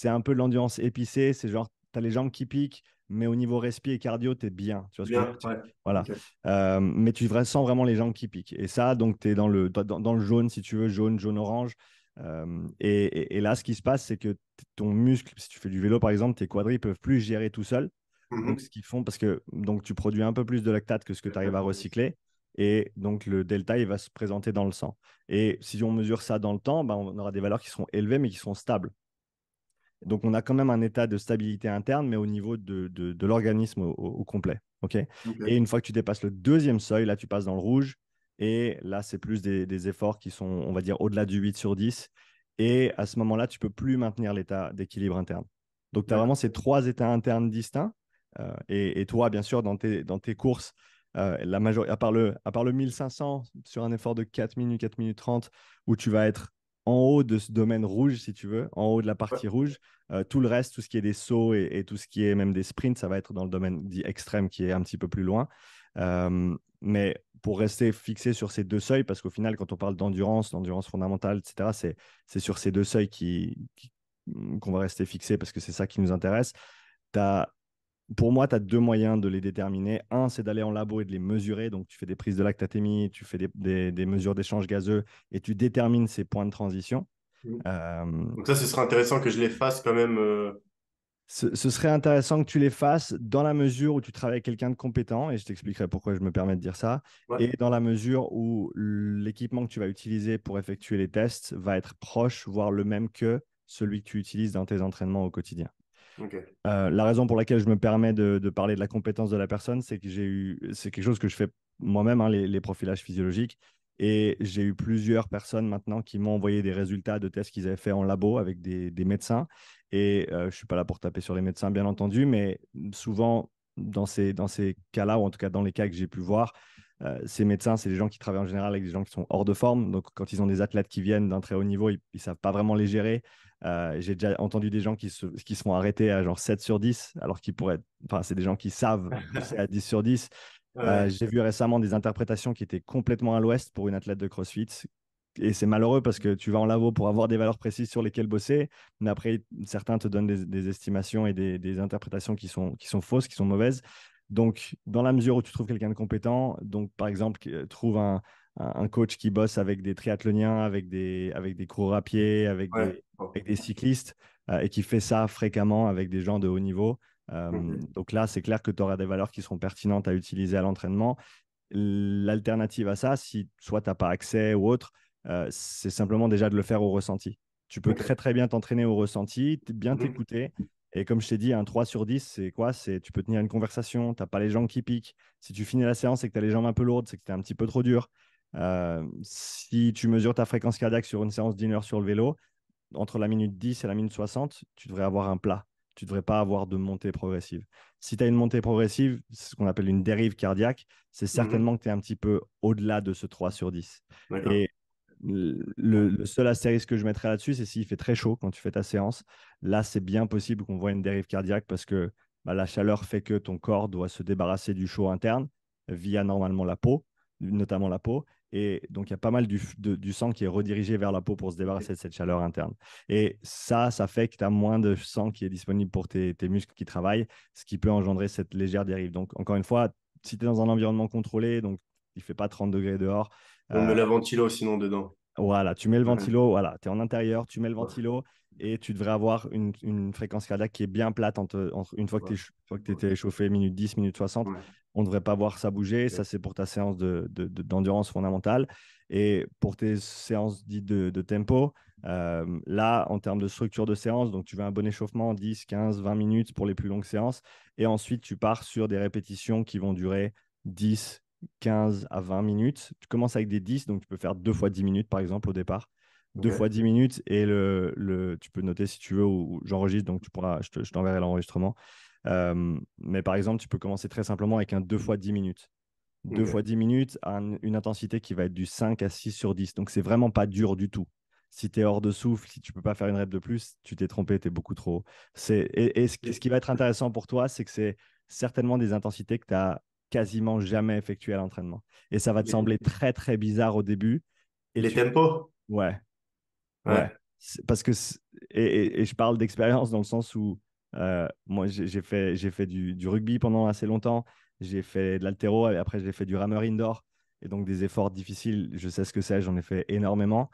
un peu de l'endurance épicée. C'est genre, tu as les jambes qui piquent, mais au niveau respi et cardio, tu es bien. Tu vois ce que je veux Bien, dire? ouais. Voilà. Ok. Mais sens vraiment les jambes qui piquent. Et ça, donc, tu es dans le jaune, si tu veux, jaune, jaune-orange. Et là, ce qui se passe, c'est que ton muscle, si tu fais du vélo par exemple, tes quadris peuvent plus gérer tout seul. Donc, Mhm. ce qu'ils font, parce que donc, tu produis un peu plus de lactate que ce que tu arrives à recycler. Et donc, le delta, il va se présenter dans le sang. Et si on mesure ça dans le temps, ben, on aura des valeurs qui seront élevées, mais qui seront stables. Donc, on a quand même un état de stabilité interne, mais au niveau de l'organisme au complet. OK. Et Ok. une fois que tu dépasses le deuxième seuil, là, tu passes dans le rouge. Et là, c'est plus des efforts qui sont, on va dire, au-delà du 8 sur 10. Et à ce moment-là, tu peux plus maintenir l'état d'équilibre interne. Donc, tu as vraiment D'accord. ces trois états internes distincts. Et toi, bien sûr, dans tes courses, à part le 1500 sur un effort de 4 minutes, 4 minutes 30, où tu vas être en haut de ce domaine rouge, si tu veux, en haut de la Ouais. partie rouge. Tout le reste, tout ce qui est des sauts et tout ce qui est même des sprints, ça va être dans le domaine dit extrême qui est un petit peu plus loin. Mais pour rester fixé sur ces deux seuils, parce qu'au final, quand on parle d'endurance fondamentale, etc., c'est sur ces deux seuils qu'on va rester fixé parce que c'est ça qui nous intéresse. T'as Pour moi, tu as deux moyens de les déterminer. Un, c'est d'aller en labo et de les mesurer. Donc, tu fais des prises de lactatémie, tu fais des mesures d'échange gazeux et tu détermines ces points de transition. Mhm. Euh, Donc ça, ce serait intéressant que je les fasse quand même. ce serait intéressant que tu les fasses dans la mesure où tu travailles avec quelqu'un de compétent, et je t'expliquerai pourquoi je me permets de dire ça, Ouais. et dans la mesure où l'équipement que tu vas utiliser pour effectuer les tests va être proche, voire le même que celui que tu utilises dans tes entraînements au quotidien. Ok. La raison pour laquelle je me permets de parler de la compétence de la personne, c'est que c'est quelque chose que je fais moi-même, hein, les profilages physiologiques. Et j'ai eu plusieurs personnes maintenant qui m'ont envoyé des résultats de tests qu'ils avaient fait en labo avec des médecins. Et je ne suis pas là pour taper sur les médecins, bien entendu, mais souvent, dans ces cas-là, ou en tout cas dans les cas que j'ai pu voir, ces médecins, c'est des gens qui travaillent en général avec des gens qui sont hors de forme. Donc, quand ils ont des athlètes qui viennent d'un très haut niveau, ils ne savent pas vraiment les gérer. J'ai déjà entendu des gens qui seront arrêtés à genre 7 sur 10, alors qu'ils pourraient enfin, c'est des gens qui savent pousser à 10 sur 10. Ouais. J'ai vu récemment des interprétations qui étaient complètement à l'ouest pour une athlète de CrossFit. Et c'est malheureux parce que tu vas en labo pour avoir des valeurs précises sur lesquelles bosser, mais après, certains te donnent des estimations et des interprétations qui sont fausses, qui sont mauvaises. Donc, dans la mesure où tu trouves quelqu'un de compétent, donc par exemple, trouve un coach qui bosse avec des triathloniens, avec des coureurs à pied, avec Ouais. des, Bon. avec des cyclistes, et qui fait ça fréquemment avec des gens de haut niveau. Ok. Donc là, c'est clair que tu auras des valeurs qui seront pertinentes à utiliser à l'entraînement. L'alternative à ça, si soit tu n'as pas accès ou autre, c'est simplement déjà de le faire au ressenti. Tu peux très Ok. très bien t'entraîner au ressenti, bien Mhm. t'écouter. Et comme je t'ai dit, un 3 sur 10, c'est quoi? C'est tu peux tenir une conversation, tu n'as pas les jambes qui piquent. Si tu finis la séance et que tu as les jambes un peu lourdes, c'est que tu es un petit peu trop dur. Si tu mesures ta fréquence cardiaque sur une séance d'1 heure sur le vélo, entre la minute 10 et la minute 60, tu devrais avoir un plat. Tu ne devrais pas avoir de montée progressive. Si tu as une montée progressive, c'est ce qu'on appelle une dérive cardiaque, c'est Mhm. certainement que tu es un petit peu au-delà de ce 3 sur 10. D'accord. Et le seul astérisque que je mettrais là-dessus, c'est s'il fait très chaud quand tu fais ta séance. Là, c'est bien possible qu'on voit une dérive cardiaque parce que bah, la chaleur fait que ton corps doit se débarrasser du chaud interne via normalement la peau, notamment la peau. Et donc, il y a pas mal du sang qui est redirigé vers la peau pour se débarrasser de cette chaleur interne. Et ça fait que tu as moins de sang qui est disponible pour tes muscles qui travaillent, ce qui peut engendrer cette légère dérive. Donc, encore une fois, si tu es dans un environnement contrôlé, donc il ne fait pas 30 degrés dehors, On euh, met la ventilo sinon dedans. voilà, tu mets le Ouais. ventilo, voilà, tu es en intérieur, tu mets le Ouais. ventilo et tu devrais avoir une fréquence cardiaque qui est bien plate une fois que Ouais. tu étais échauffé, minute 10, minute 60. Ouais. On ne devrait pas voir ça bouger. Ça, Ok. c'est pour ta séance d'endurance fondamentale. Et pour tes séances dites de tempo, là, en termes de structure de séance, donc tu veux un bon échauffement, 10, 15, 20 minutes pour les plus longues séances. Et ensuite, tu pars sur des répétitions qui vont durer 10, 15 à 20 minutes. Tu commences avec des 10, donc tu peux faire 2 fois 10 minutes par exemple au départ. Deux fois Ok. 10 minutes et tu peux noter si tu veux ou j'enregistre, donc je t'enverrai l'enregistrement. Mais par exemple, tu peux commencer très simplement avec un 2 fois 10 minutes. Deux fois Ok. 10 minutes à une intensité qui va être du 5 à 6 sur 10. Donc c'est vraiment pas dur du tout. Si tu es hors de souffle, si tu peux pas faire une rep de plus, tu t'es trompé, tu es beaucoup trop haut. Et ce qui va être intéressant pour toi, c'est que c'est certainement des intensités que tu as quasiment jamais effectuées à l'entraînement. Et ça va te Les, sembler très, très bizarre au début. Et les tu... tempos? Ouais, ouais. Ouais. Parce que... et je parle d'expérience dans le sens où moi, j'ai fait du rugby pendant assez longtemps. J'ai fait de l'haltéro et après, j'ai fait du rameur indoor. Et donc, des efforts difficiles, je sais ce que c'est, j'en ai fait énormément.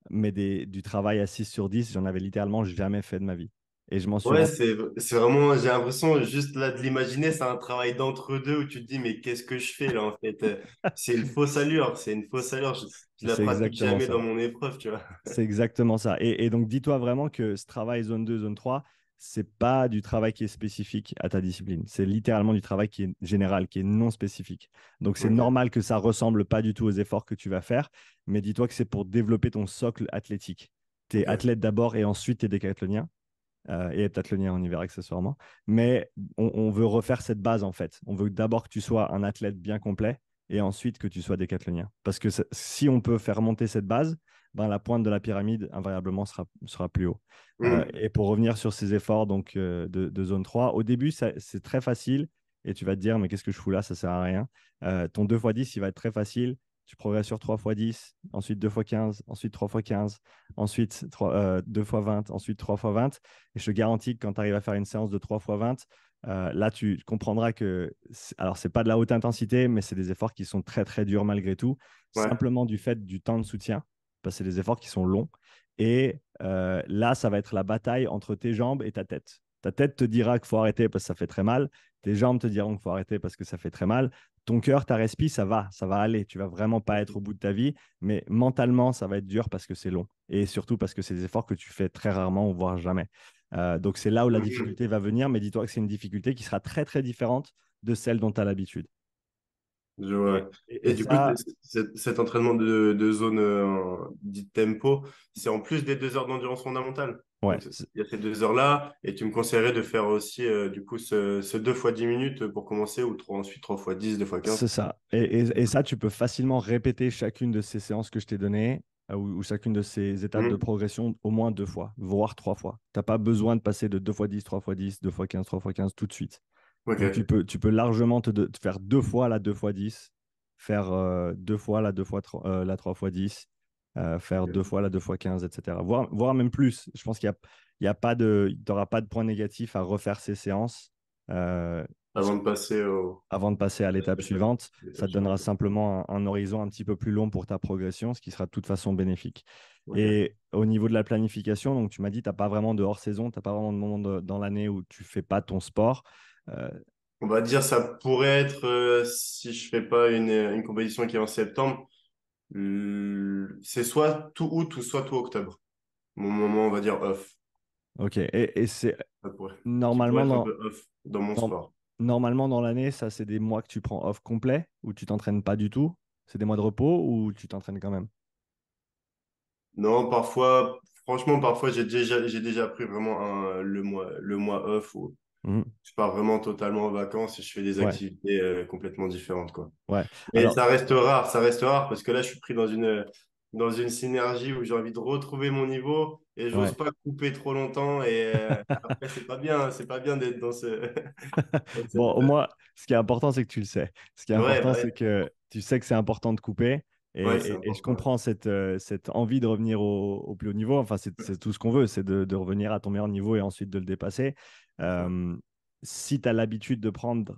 Mais du travail à 6 sur 10, j'en avais littéralement jamais fait de ma vie. Et je m'en suis Ouais, rendu. c'est vraiment, j'ai l'impression, juste là de l'imaginer, c'est un travail d'entre-deux où tu te dis, mais qu'est-ce que je fais là en fait? C'est une fausse allure, c'est une fausse allure. Je la C'est pratique exactement jamais dans ça. mon épreuve, tu vois. C'est exactement ça. Et donc, dis-toi vraiment que ce travail zone 2, zone 3, c'est pas du travail qui est spécifique à ta discipline. C'est littéralement du travail qui est général, qui est non spécifique. Donc, c'est Ok. normal que ça ressemble pas du tout aux efforts que tu vas faire, mais dis-toi que c'est pour développer ton socle athlétique. Tu es Ok. athlète d'abord et ensuite tu es décathlonien. Et heptathlonien en hiver accessoirement. Mais on veut refaire cette base en fait. On veut d'abord que tu sois un athlète bien complet et ensuite que tu sois décathlonien. Parce que si on peut faire monter cette base, ben, la pointe de la pyramide invariablement sera plus haut. Hmm. Et pour revenir sur ces efforts donc, de zone 3, au début, c'est très facile et tu vas te dire, mais qu'est-ce que je fous là, ça sert à rien. Ton 2 x 10, il va être très facile. Tu progresses sur 3 x 10, ensuite 2 x 15, ensuite 3 x 15, ensuite 2 x 20, ensuite 3 x 20. Et je te garantis que quand tu arrives à faire une séance de 3 x 20, là, tu comprendras que, alors, c'est pas de la haute intensité, mais c'est des efforts qui sont très, très durs malgré tout, Ouais. simplement du fait du temps de soutien, parce que c'est des efforts qui sont longs. Et là, ça va être la bataille entre tes jambes et ta tête. Ta tête te dira qu'il faut arrêter parce que ça fait très mal. Tes jambes te diront qu'il faut arrêter parce que ça fait très mal. Ton cœur, ta respi, ça va aller. Tu vas vraiment pas être au bout de ta vie, mais mentalement, ça va être dur parce que c'est long et surtout parce que c'est des efforts que tu fais très rarement ou voire jamais. Donc c'est là où la Mhm. difficulté va venir, mais dis-toi que c'est une difficulté qui sera très très différente de celle dont tu as l'habitude. Je Et, vois. et- Et et du coup, ça, cet entraînement de zone dite tempo, c'est en plus des 2 heures d'endurance fondamentale. ouais, Donc, il y a ces 2 heures-là, et tu me conseillerais de faire aussi, du coup, ce 2 fois 10 minutes pour commencer, ou ensuite 3 fois 10, 2 fois c'est 15. ça. Et ça, tu peux facilement répéter chacune de ces séances que je t'ai données ou chacune de ces étapes de Mhm. progression au moins 2 fois, voire 3 fois. Tu n'as pas besoin de passer de 2 x 10, 3 x 10, 2 x 15, 3 x 15 tout de suite. Donc Ok. tu peux largement te faire 2 fois la 2 x 10, faire 2 fois la 3 x 10, faire deux Ok. fois la 2 x 15, etc. Voire même plus. Je pense il y a pas t'auras pas de point négatif à refaire ces séances. Euh, Avant de passer au... Avant de passer à l'étape suivante, ça l'étape te donnera suivante. simplement un horizon un petit peu plus long pour ta progression, ce qui sera de toute façon bénéfique. Ok. Et au niveau de la planification, donc tu m'as dit, tu n'as pas vraiment de hors-saison, tu n'as pas vraiment de moment dans l'année où tu fais pas ton sport. Euh, On va dire ça pourrait être, si je fais pas une compétition qui est en septembre, c'est soit tout août ou soit tout octobre. Mon moment, on va dire off. Ok. Et c'est Qui pourrait normalement être un dans, peu off dans mon norm- sport. normalement dans l'année, ça, c'est des mois que tu prends off complet ou tu t'entraînes pas du tout? C'est des mois de repos ou tu t'entraînes quand même? Non, parfois, franchement, parfois, j'ai déjà pris vraiment le mois off où Mhm. je pars vraiment totalement en vacances et je fais des Ouais, activités complètement différentes, quoi. ouais. Mais Alors, ça reste rare parce que là, je suis pris dans une synergie où j'ai envie de retrouver mon niveau et j'ose ouais. pas couper trop longtemps et après, c'est pas bien d'être dans dans Bon, cette, au moins, ce qui est important, c'est que tu le sais. Ce qui est ouais, important, bah c'est que tu sais que c'est important de couper. ouais, c'est Et je important. Ouais. comprends cette envie de revenir au plus haut niveau. Enfin, c'est tout ce qu'on veut, c'est de revenir à ton meilleur niveau et ensuite de le dépasser. C'est ça. Euh, Si tu as l'habitude de prendre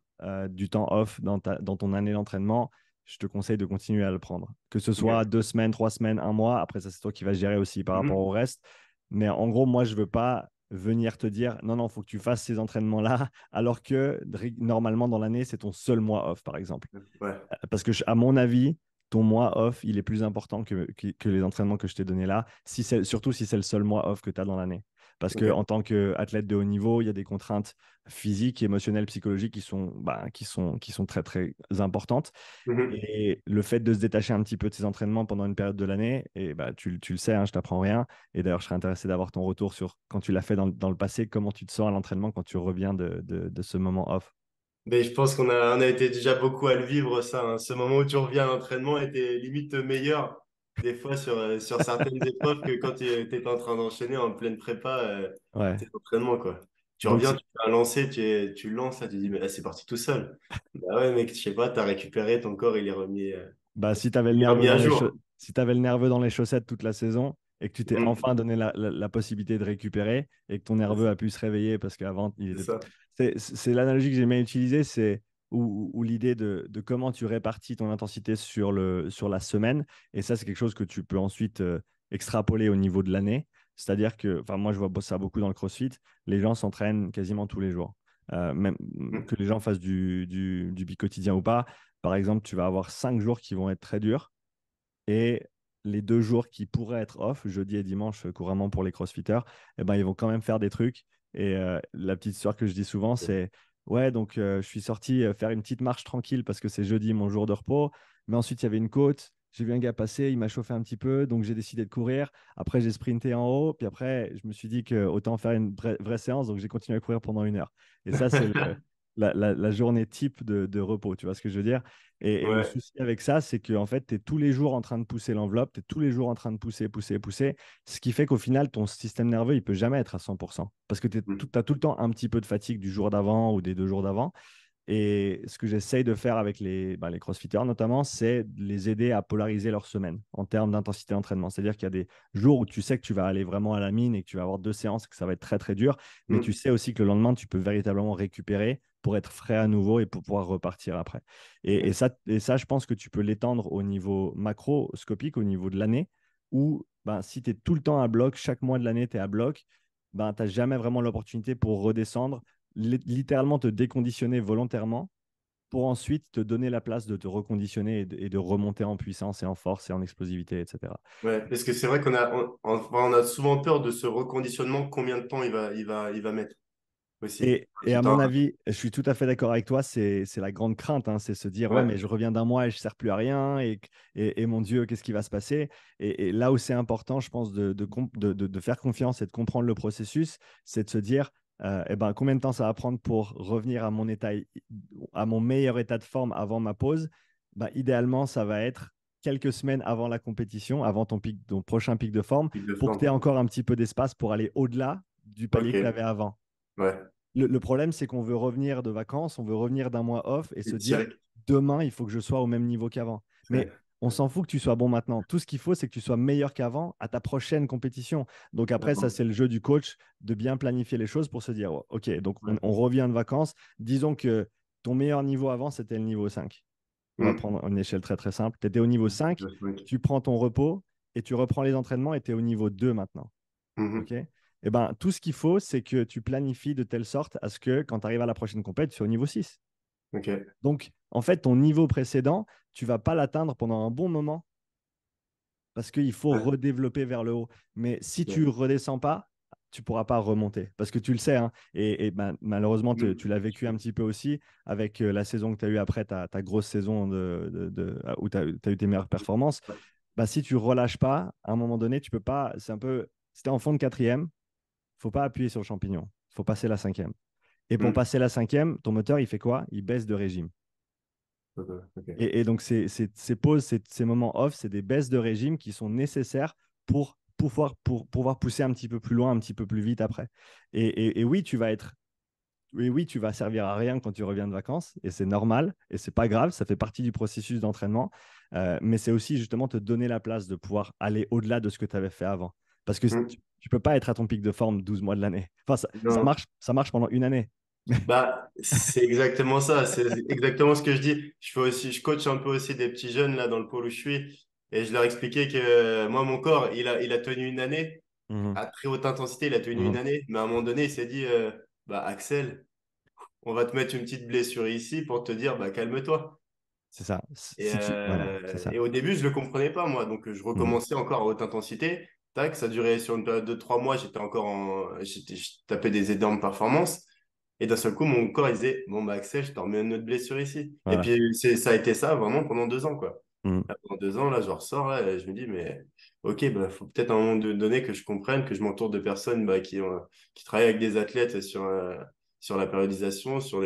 du temps off dans ton année d'entraînement, je te conseille de continuer à le prendre. Que ce soit Ok. 2 semaines, 3 semaines, un mois. Après, ça, c'est toi qui vas gérer aussi par rapport Mhm. au reste. Mais en gros, moi, je veux pas venir te dire non, non, il faut que tu fasses ces entraînements-là, alors que normalement dans l'année, c'est ton seul mois off, par exemple. Ouais. Parce que, à mon avis, ton mois off, il est plus important que les entraînements que je t'ai donnés là, surtout si c'est le seul mois off que tu as dans l'année. Parce Ok. qu'en tant qu'athlète de haut niveau, il y a des contraintes physiques, émotionnelles, psychologiques qui sont très, très importantes. Mhm. Et le fait de se détacher un petit peu de ses entraînements pendant une période de l'année, et bah, tu le sais, hein, je t'apprends rien. Et d'ailleurs, je serais intéressé d'avoir ton retour sur quand tu l'as fait dans le passé, comment tu te sens à l'entraînement quand tu reviens de ce moment off. Mais je pense on a été déjà beaucoup à le vivre, ça, hein. Ce moment où tu reviens à l'entraînement était limite meilleur, des fois, sur certaines épreuves que quand tu étais en train d'enchaîner en pleine prépa, Ouais. tes entraînements, quoi. Tu Donc, reviens, tu fais un lancer, tu lances, là, tu dis, mais là, c'est parti tout seul. Bah ouais, mec, je sais pas, t'as récupéré, ton corps, bah, si tu avais le il est nerveux remis à dans les jour. si tu le nerveux dans les chaussettes toute la saison et que tu t'es Mhm. enfin donné la possibilité de récupérer et que ton nerveux a pu se réveiller parce qu'avant, il C'est était. ça. C'est l'analogie que j'ai bien utilisée, c'est ou l'idée de comment tu répartis ton intensité sur la semaine. Et ça, c'est quelque chose que tu peux ensuite extrapoler au niveau de l'année. C'est-à-dire que, enfin, moi, je vois ça beaucoup dans le CrossFit, les gens s'entraînent quasiment tous les jours. Même Mhm. que les gens fassent du bi-quotidien ou pas, par exemple, tu vas avoir 5 jours qui vont être très durs et les 2 jours qui pourraient être off, jeudi et dimanche couramment pour les crossfitters, eh ben, ils vont quand même faire des trucs. Et la petite histoire que je dis souvent, c'est ouais, donc je suis sorti faire une petite marche tranquille parce que c'est jeudi, mon jour de repos. Mais ensuite, il y avait une côte. J'ai vu un gars passer, il m'a chauffé un petit peu, donc j'ai décidé de courir. Après, j'ai sprinté en haut, puis après, je me suis dit que autant faire une vraie séance, donc j'ai continué à courir pendant 1 heure. Et ça, c'est la journée type de repos, tu vois ce que je veux dire? Et le Ouais. souci avec ça, c'est que en fait, tu es tous les jours en train de pousser l'enveloppe, tu es tous les jours en train de pousser, pousser, pousser, ce qui fait qu'au final, ton système nerveux, il peut jamais être à 100%. Parce que tu Mhm. as tout le temps un petit peu de fatigue du jour d'avant ou des 2 jours d'avant. Et ce que j'essaye de faire avec les crossfitters notamment, c'est de les aider à polariser leur semaine en termes d'intensité d'entraînement. C'est-à-dire qu'il y a des jours où tu sais que tu vas aller vraiment à la mine et que tu vas avoir 2 séances et que ça va être très très dur, mais tu Mhm. sais aussi que le lendemain, tu peux véritablement récupérer pour être frais à nouveau et pour pouvoir repartir après. Et ça, je pense que tu peux l'étendre au niveau macroscopique, au niveau de l'année, où ben, si tu es tout le temps à bloc, chaque mois de l'année, tu es à bloc, ben, tu n'as jamais vraiment l'opportunité pour redescendre littéralement te déconditionner volontairement pour ensuite te donner la place de te reconditionner et de remonter en puissance et en force et en explosivité, etc. Ouais, parce que c'est vrai on a souvent peur de ce reconditionnement, combien de temps il va mettre aussi. Et à mon avis, je suis tout à fait d'accord avec toi, c'est la grande crainte, hein, c'est se dire, ouais, mais Ouais. je reviens d'un mois et je ne sers plus à rien, et mon Dieu, qu'est-ce qui va se passer? Et là où c'est important, je pense, de faire confiance et de comprendre le processus, c'est de se dire, eh ben, combien de temps ça va prendre pour revenir à à mon meilleur état de forme avant ma pause? Ben, idéalement, ça va être quelques semaines avant la compétition, avant ton prochain pic de forme, Pic de pour que tu aies forme. encore un petit peu d'espace pour aller au-delà du palier Ok. que tu avais avant. Ouais. Le problème, c'est qu'on veut revenir de vacances, on veut revenir d'un mois off et Et se dire direct. demain, il faut que je sois au même niveau qu'avant. Mais Ouais. on s'en fout que tu sois bon maintenant. Tout ce qu'il faut, c'est que tu sois meilleur qu'avant à ta prochaine compétition. Donc après, ça, c'est le jeu du coach de bien planifier les choses pour se dire, oh, OK, donc Ouais. on revient de vacances. Disons que ton meilleur niveau avant, c'était le niveau 5. On va Hmm. prendre une échelle très, très simple. Tu étais au niveau 5, Ouais. tu prends ton repos et tu reprends les entraînements et tu es au niveau 2 maintenant. OK? Mhm. Eh ben, tout ce qu'il faut, c'est que tu planifies de telle sorte à ce que quand tu arrives à la prochaine compète, tu sois au niveau 6. Ok. Donc, en fait, ton niveau précédent, tu vas pas l'atteindre pendant un bon moment parce qu'il faut Ouais. redévelopper vers le haut. Mais si tu Ok. redescends pas, tu pourras pas remonter. Parce que tu le sais, hein, et ben, malheureusement, Mm. tu l'as vécu un petit peu aussi avec la saison que tu as eue après ta grosse saison où tu as eu tes meilleures performances. Bah, si tu relâches pas, à un moment donné, tu peux pas. C'est un peu. Si tu es en fond de quatrième, faut pas appuyer sur le champignon. Faut passer la cinquième. Et pour Mm. passer la cinquième, ton moteur, il fait quoi? Il baisse de régime. Ok, ok. Et donc, ces pauses, ces moments off, c'est des baisses de régime qui sont nécessaires pour pouvoir pousser un petit peu plus loin, un petit peu plus vite après. Et oui, oui, tu vas servir à rien quand tu reviens de vacances, et c'est normal, et c'est pas grave, ça fait partie du processus d'entraînement. Mais c'est aussi justement te donner la place de pouvoir aller au-delà de ce que tu avais fait avant. Parce que Mm. tu peux pas être à ton pic de forme 12 mois de l'année. Enfin, Non. ça marche pendant une année. Bah, c'est exactement ça, c'est exactement ce que je dis. Je coach un peu aussi des petits jeunes là dans le pôle où je suis, et je leur expliquais que moi, mon corps, il a tenu une année, Mhm, à très haute intensité, il a tenu une mhm. année, mais à un moment donné, il s'est dit, bah, Axel, on va te mettre une petite blessure ici pour te dire, bah, calme-toi. C'est ça. Voilà, c'est ça. Et au début, je le comprenais pas, moi. Donc, je Mhm. recommençais encore à haute intensité. Tac, ça durait sur une période de 3 mois. Je tapais des énormes performances. Et d'un seul coup, mon corps, il disait, bon, bah, Axel, je te remets une autre blessure ici. Et Voilà. puis, ça a été ça vraiment pendant 2 ans, quoi. Mhm. Là, pendant 2 ans, là, je ressors, là, et je me dis, mais ok, bah, faut peut-être à un moment donné que je comprenne, que je m'entoure de personnes bah, qui travaillent avec des athlètes sur la périodisation, sur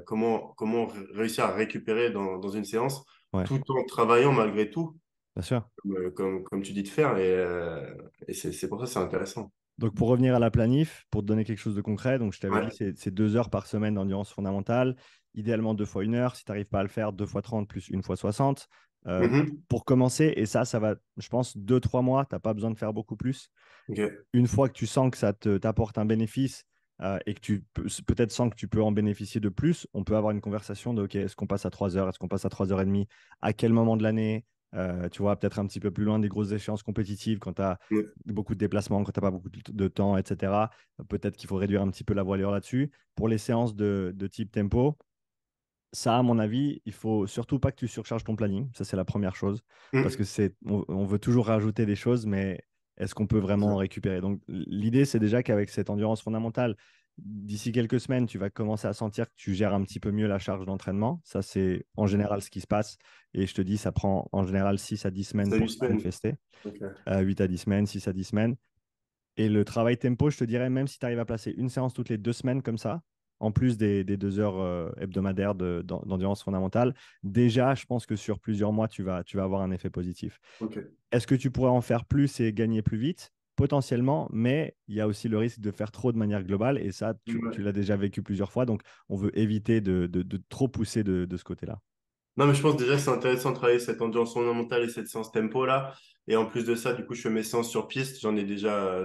comment réussir à récupérer dans une séance, Ouais, tout en travaillant malgré tout, bien sûr. comme tu dis de faire. Et c'est pour ça que c'est intéressant. Donc, pour revenir à la planif, pour te donner quelque chose de concret, donc je t'avais dit, Ouais. c'est 2 heures par semaine d'endurance fondamentale, idéalement 2 fois 1 heure. Si tu n'arrives pas à le faire, 2 fois 30 plus 1 fois 60. Euh, Mhm. pour commencer, et ça va, je pense, 2, 3 mois, tu n'as pas besoin de faire beaucoup plus. Ok. Une fois que tu sens que t'apporte un bénéfice et que peut-être sens que tu peux en bénéficier de plus, on peut avoir une conversation de, OK, est-ce qu'on passe à 3 heures, est-ce qu'on passe à 3 heures et demie, à quel moment de l'année. Tu vois, peut-être un petit peu plus loin des grosses échéances compétitives, quand tu as Ouais. beaucoup de déplacements, quand tu n'as pas beaucoup de temps, etc. Peut-être qu'il faut réduire un petit peu la voilure là-dessus. Pour les séances de type tempo, ça, à mon avis, il faut surtout pas que tu surcharges ton planning. Ça, c'est la première chose. Parce que Mhm. on veut toujours rajouter des choses, mais est-ce qu'on peut C'est vraiment en ça. récupérer? Donc, l'idée, c'est déjà qu'avec cette endurance fondamentale, d'ici quelques semaines, tu vas commencer à sentir que tu gères un petit peu mieux la charge d'entraînement. Ça, c'est en Mhm. général ce qui se passe. Et je te dis, ça prend en général 6 à 10 semaines Ça, pour 8 se semaines. manifester. Ok. 8 à 10 semaines, 6 à 10 semaines. Et le travail tempo, je te dirais, même si tu arrives à placer une séance toutes les 2 semaines comme ça, en plus des 2 heures hebdomadaires d'endurance fondamentale, déjà, je pense que sur plusieurs mois, tu vas avoir un effet positif. Ok. Est-ce que tu pourrais en faire plus et gagner plus vite? Potentiellement, mais il y a aussi le risque de faire trop de manière globale, et ça, tu Ouais. l'as déjà vécu plusieurs fois, donc on veut éviter de trop pousser de ce côté-là. Non, mais je pense déjà que c'est intéressant de travailler cette endurance fondamentale et cette séance tempo là. Et en plus de ça, du coup, je fais mes séances sur piste. J'en ai déjà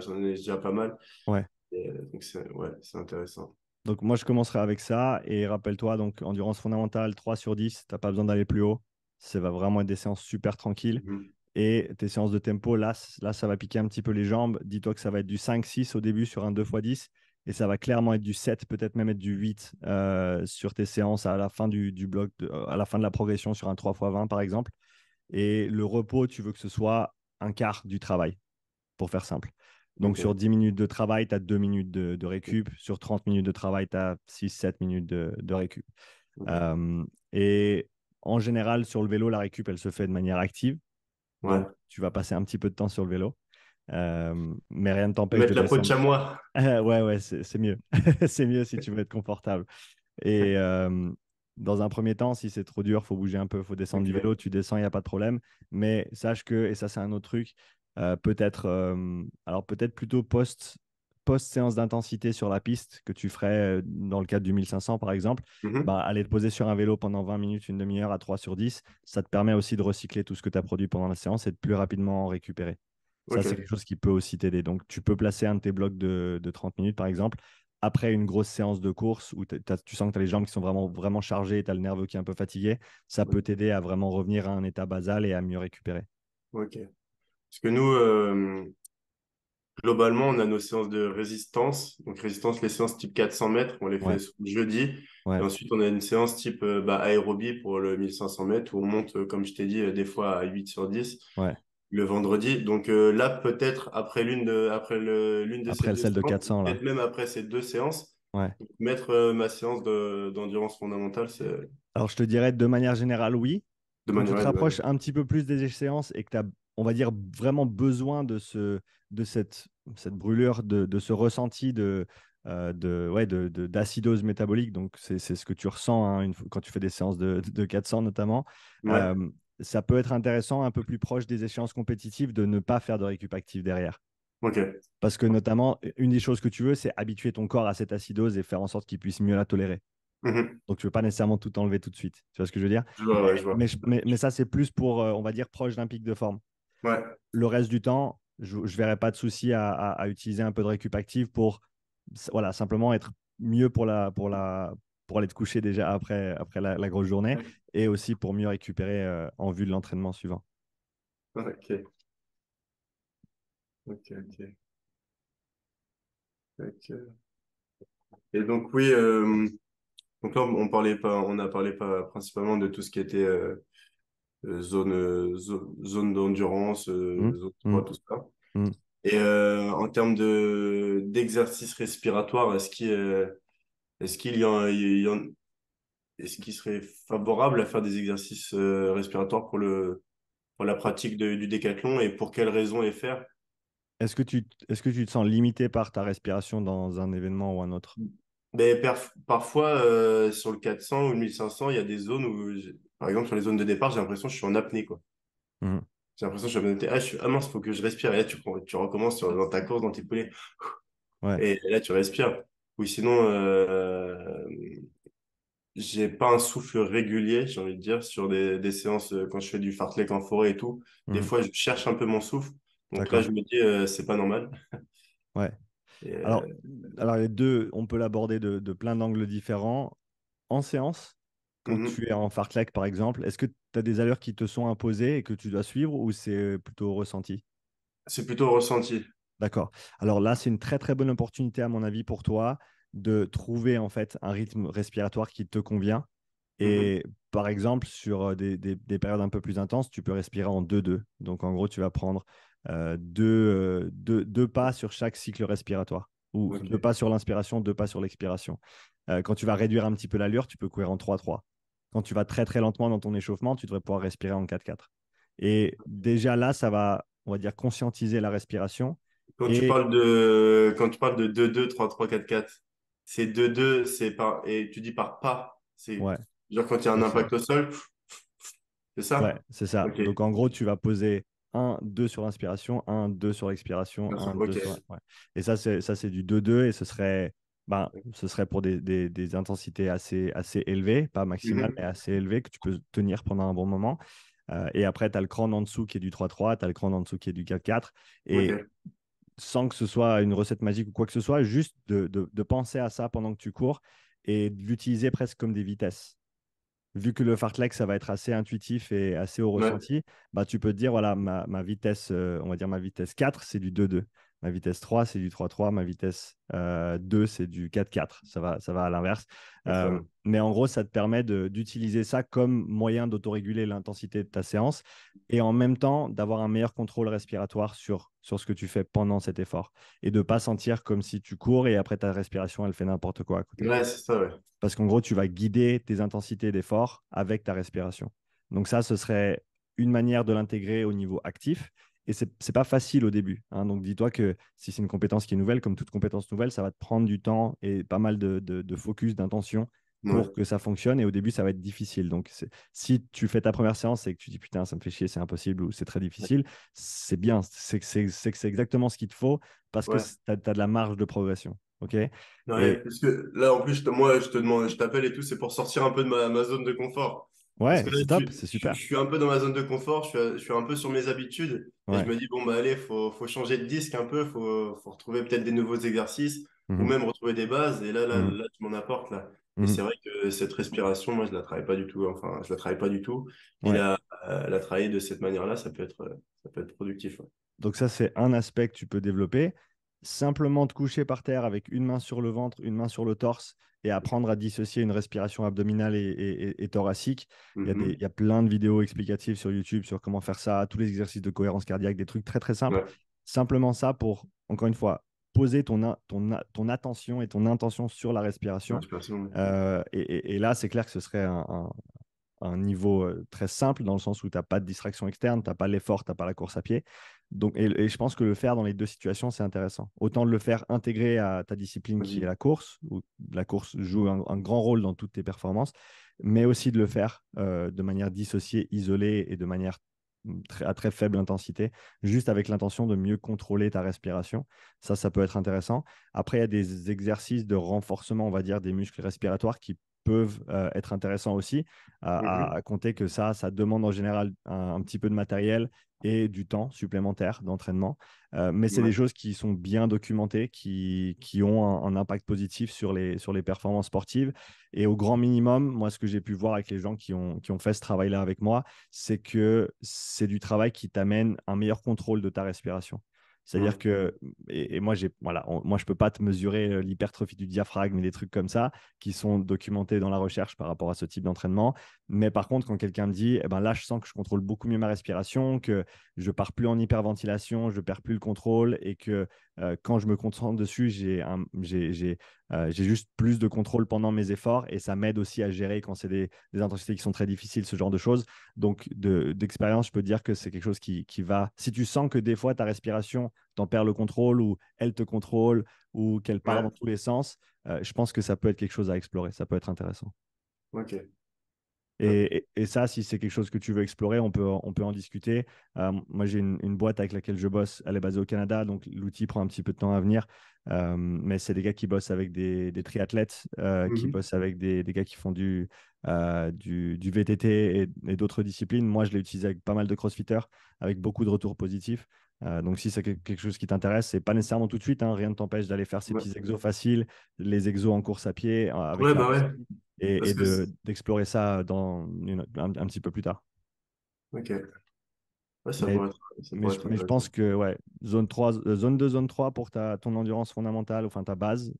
pas mal. Ouais. Donc, ouais, c'est intéressant. Donc moi, je commencerai avec ça. Et rappelle-toi, donc endurance fondamentale, 3 sur 10, tu n'as pas besoin d'aller plus haut. Ça va vraiment être des séances super tranquilles. Mhm. Et tes séances de tempo, là, ça va piquer un petit peu les jambes. Dis-toi que ça va être du 5-6 au début sur un 2 x 10. Et ça va clairement être du 7, peut-être même être du 8 sur tes séances à la fin du bloc, à la fin de la progression sur un 3 x 20, par exemple. Et le repos, tu veux que ce soit un quart du travail, pour faire simple. Donc, Ok. sur 10 minutes de travail, tu as 2 minutes de récup. Sur 30 minutes de travail, tu as 6-7 minutes de récup. Ok. Euh, et en général, sur le vélo, la récup, elle se fait de manière active. Ouais. Donc, tu vas passer un petit peu de temps sur le vélo. Mais rien ne t'empêche de Mettre la peau de descendre. chamois. Ouais, ouais, c'est mieux. C'est mieux si tu veux être confortable. Et dans un premier temps, si c'est trop dur, faut bouger un peu, faut descendre du vélo, Ok. tu descends, il n'y a pas de problème. Mais sache que, et ça c'est un autre truc, peut-être alors peut-être plutôt post séance d'intensité sur la piste que tu ferais dans le cadre du 1500 par exemple, Mhm. bah, aller te poser sur un vélo pendant 20 minutes, une demi-heure à 3 sur 10, ça te permet aussi de recycler tout ce que tu as produit pendant la séance et de plus rapidement en récupérer. Ça, c'est quelque Ok. chose qui peut aussi t'aider. Donc, tu peux placer un de tes blocs de 30 minutes, par exemple, après une grosse séance de course où tu sens que tu as les jambes qui sont vraiment, vraiment chargées et tu as le nerveux qui est un peu fatigué. Ça peut t'aider à vraiment revenir à un état basal et à mieux récupérer. Ok. Parce que nous, globalement, on a nos séances de résistance. Donc, résistance, les séances type 400 mètres, on les fait Ouais, jeudi. Et ouais, ensuite, on a une séance type aérobie pour le 1500 mètres où on monte, comme je t'ai dit, des fois à 8 sur 10. ouais. le vendredi. Donc là, peut-être l'une de ces Après deux celle de séances, 400, là. peut-être même après ces deux séances, Ouais. mettre ma séance d'endurance fondamentale, c'est Alors, je te dirais de manière générale, oui. de Quand tu manière te à rapproches un petit peu plus des échéances et que tu as, on va dire, vraiment besoin de cette brûlure, de ce ressenti ouais, d'acidose métabolique, donc c'est ce que tu ressens hein, quand tu fais des séances de 400 notamment, Ouais, euh, ça peut être intéressant un peu plus proche des échéances compétitives de ne pas faire de récup active derrière. ok. Parce que notamment, une des choses que tu veux, c'est habituer ton corps à cette acidose et faire en sorte qu'il puisse mieux la tolérer. Mhm. Donc, tu ne veux pas nécessairement tout enlever tout de suite. Tu vois ce que je veux dire? Je vois, ouais, je vois. Mais ça, c'est plus pour, on va dire, proche d'un pic de forme. Ouais, Le reste du temps, je ne verrais pas de souci à utiliser un peu de récup active pour voilà, simplement être mieux pour aller te coucher déjà après la grosse journée et aussi pour mieux récupérer en vue de l'entraînement suivant. ok, ok, ok. Ok. Et donc oui, donc là on a parlé pas principalement de tout ce qui était zone d'endurance, Hum, zone 3, hum, tout ça. hum. Et en termes d'exercice respiratoire, est-ce qu'il y en, il y en- est-ce qu'il serait favorable à faire des exercices respiratoires pour la pratique du décathlon et pour quelles raisons les faire? Est-ce que tu te sens limité par ta respiration dans un événement ou un autre? Mais parfois, sur le 400 ou le 1500, il y a des zones où, par exemple, sur les zones de départ, j'ai l'impression que je suis en apnée, quoi. Hum. J'ai l'impression que je suis en apnée. Ah mince, faut que je respire. Et là, tu recommences dans ta course, dans tes poulets. Ouais. Et là, tu respires. Oui, sinon, j'ai pas un souffle régulier, j'ai envie de dire, sur des séances quand je fais du fartlek en forêt et tout. Des Hum. fois, je cherche un peu mon souffle. Donc là, D'accord. je me dis, c'est pas normal. Ouais. Et, Alors, alors, les deux, on peut l'aborder de plein d'angles différents. En séance, quand mhm. tu es en fartlek, par exemple, est-ce que tu as des allures qui te sont imposées et que tu dois suivre ou c'est plutôt ressenti? C'est plutôt ressenti. D'accord. Alors là, c'est une très très bonne opportunité, à mon avis, pour toi de trouver en fait un rythme respiratoire qui te convient. Mhm. Et par exemple, sur des périodes un peu plus intenses, tu peux respirer en 2-2. Donc en gros, tu vas prendre deux pas sur chaque cycle respiratoire. Ou deux Ok. pas sur l'inspiration, deux pas sur l'expiration. Quand tu vas réduire un petit peu l'allure, tu peux courir en 3-3. Quand tu vas très très lentement dans ton échauffement, tu devrais pouvoir respirer en 4-4. Et déjà là, ça va, on va dire, conscientiser la respiration. Et Quand tu parles de 2-2, 3-3, 4-4, c'est 2-2, et tu dis par pas. C'est ouais, genre quand il y a un c'est ça. impact au sol, c'est Ouais, ça? c'est ça. Ok. Donc en gros, tu vas poser 1-2 sur l'inspiration, 1-2 sur l'expiration, Bien sûr. 1-2 Ok. sur... Ouais. Et ça, c'est du 2-2 et ce serait pour des intensités assez élevées, pas maximales, Mhm. mais assez élevées que tu peux tenir pendant un bon moment. Et après, tu as le cran en dessous qui est du 3-3, tu as le cran en dessous qui est du 4-4. Et Ok. sans que ce soit une recette magique ou quoi que ce soit, juste de penser à ça pendant que tu cours et de l'utiliser presque comme des vitesses. Vu que le fartlek, ça va être assez intuitif et assez au Ouais. ressenti, bah, tu peux te dire, voilà, ma vitesse, on va dire ma vitesse 4, c'est du 2-2. Ma vitesse 3, c'est du 3-3. Ma vitesse 2, c'est du 4-4. Ça va à l'inverse. Mais en gros, ça te permet d'utiliser ça comme moyen d'autoréguler l'intensité de ta séance et en même temps d'avoir un meilleur contrôle respiratoire sur ce que tu fais pendant cet effort et de ne pas sentir comme si tu cours et après ta respiration, elle fait n'importe quoi à côté. Ouais, c'est ça, ouais. Parce qu'en gros, tu vas guider tes intensités d'effort avec ta respiration. Donc ça, ce serait une manière de l'intégrer au niveau actif. Et c'est pas facile au début, hein. Donc dis-toi que si c'est une compétence qui est nouvelle, comme toute compétence nouvelle, ça va te prendre du temps et pas mal de focus, d'intention Ouais. pour que ça fonctionne. Et au début, ça va être difficile. Donc si tu fais ta première séance et que tu dis putain, ça me fait chier, c'est impossible ou c'est très difficile, c'est bien. C'est exactement ce qu'il te faut parce que Ouais. tu as de la marge de progression. OK? Ouais, Et parce que là, en plus, moi, je te demande, je t'appelle et tout, c'est pour sortir un peu de ma zone de confort. Parce ouais, que là, c'est top, c'est super. je suis un peu dans ma zone de confort, je suis un peu sur mes habitudes, et je Ouais. me dis, bon, bah, allez, faut changer de disque un peu, faut retrouver peut-être des nouveaux exercices, ou Mhm, même retrouver des bases, et mhm, là, tu m'en apportes, là. Et mhm. c'est vrai que cette respiration, moi, je la travaille pas du tout, enfin, je la travaille pas du tout, et Ouais. la travailler de cette manière-là, ça peut être productif. Ouais. Donc ça, c'est un aspect que tu peux développer. Simplement te coucher par terre avec une main sur le ventre, une main sur le torse et apprendre à dissocier une respiration abdominale et thoracique. Il y a Mhm. plein de vidéos explicatives sur YouTube sur comment faire ça, tous les exercices de cohérence cardiaque, des trucs très très simples. Ouais, Simplement ça pour, encore une fois, poser ton attention et ton intention sur la respiration. l'inspiration, ouais. Et là, c'est clair que ce serait un niveau très simple dans le sens où tu n'as pas de distraction externe, tu n'as pas l'effort, tu n'as pas la course à pied. Donc, et je pense que le faire dans les deux situations, c'est intéressant. Autant de le faire intégré à ta discipline qui est Vas-y. la course, où la course joue un grand rôle dans toutes tes performances, mais aussi de le faire de manière dissociée, isolée et de manière à très faible intensité, juste avec l'intention de mieux contrôler ta respiration. Ça peut être intéressant. Après, il y a des exercices de renforcement, on va dire, des muscles respiratoires qui peuvent être intéressants aussi, Mhm. à compter que ça demande en général un petit peu de matériel et du temps supplémentaire d'entraînement. Mais c'est des Ouais. choses qui sont bien documentées, qui ont un impact positif sur les performances sportives. Et au grand minimum, moi, ce que j'ai pu voir avec les gens qui ont fait ce travail-là avec moi, c'est que c'est du travail qui t'amène un meilleur contrôle de ta respiration. C'est-à-dire Ouais. que, et moi, moi, je ne peux pas te mesurer l'hypertrophie du diaphragme et des trucs comme ça qui sont documentés dans la recherche par rapport à ce type d'entraînement. Mais par contre, quand quelqu'un me dit, eh ben là, je sens que je contrôle beaucoup mieux ma respiration, que je pars plus en hyperventilation, je perds plus le contrôle et que quand je me concentre dessus, j'ai juste plus de contrôle pendant mes efforts et ça m'aide aussi à gérer quand c'est des intensités qui sont très difficiles, ce genre de choses. Donc, d'expérience, je peux dire que c'est quelque chose qui va. Si tu sens que des fois ta respiration t'en perds le contrôle ou elle te contrôle ou qu'elle part dans Ouais. tous les sens, je pense que ça peut être quelque chose à explorer. Ça peut être intéressant. Ok. Ouais. Et ça, si c'est quelque chose que tu veux explorer, on peut en discuter. Moi, j'ai une boîte avec laquelle je bosse. Elle est basée au Canada, donc l'outil prend un petit peu de temps à venir. Mais c'est des gars qui bossent avec des triathlètes, qui Mhm. bossent avec des gars qui font du VTT et d'autres disciplines. Moi, je l'ai utilisé avec pas mal de crossfitters, avec beaucoup de retours positifs. Donc, si c'est quelque chose qui t'intéresse, c'est pas nécessairement tout de suite, hein, rien ne t'empêche d'aller faire ces Ouais. petits exos faciles, les exos en course à pied, avec Ouais, la bah ouais. répétition et Parce que d'explorer ça un petit peu plus tard. ok. Ouais, Mais, ça pourrait être mais je pense intéressant. que ouais, zone 3 zone 2 zone 3 pour ton endurance fondamentale, enfin ta base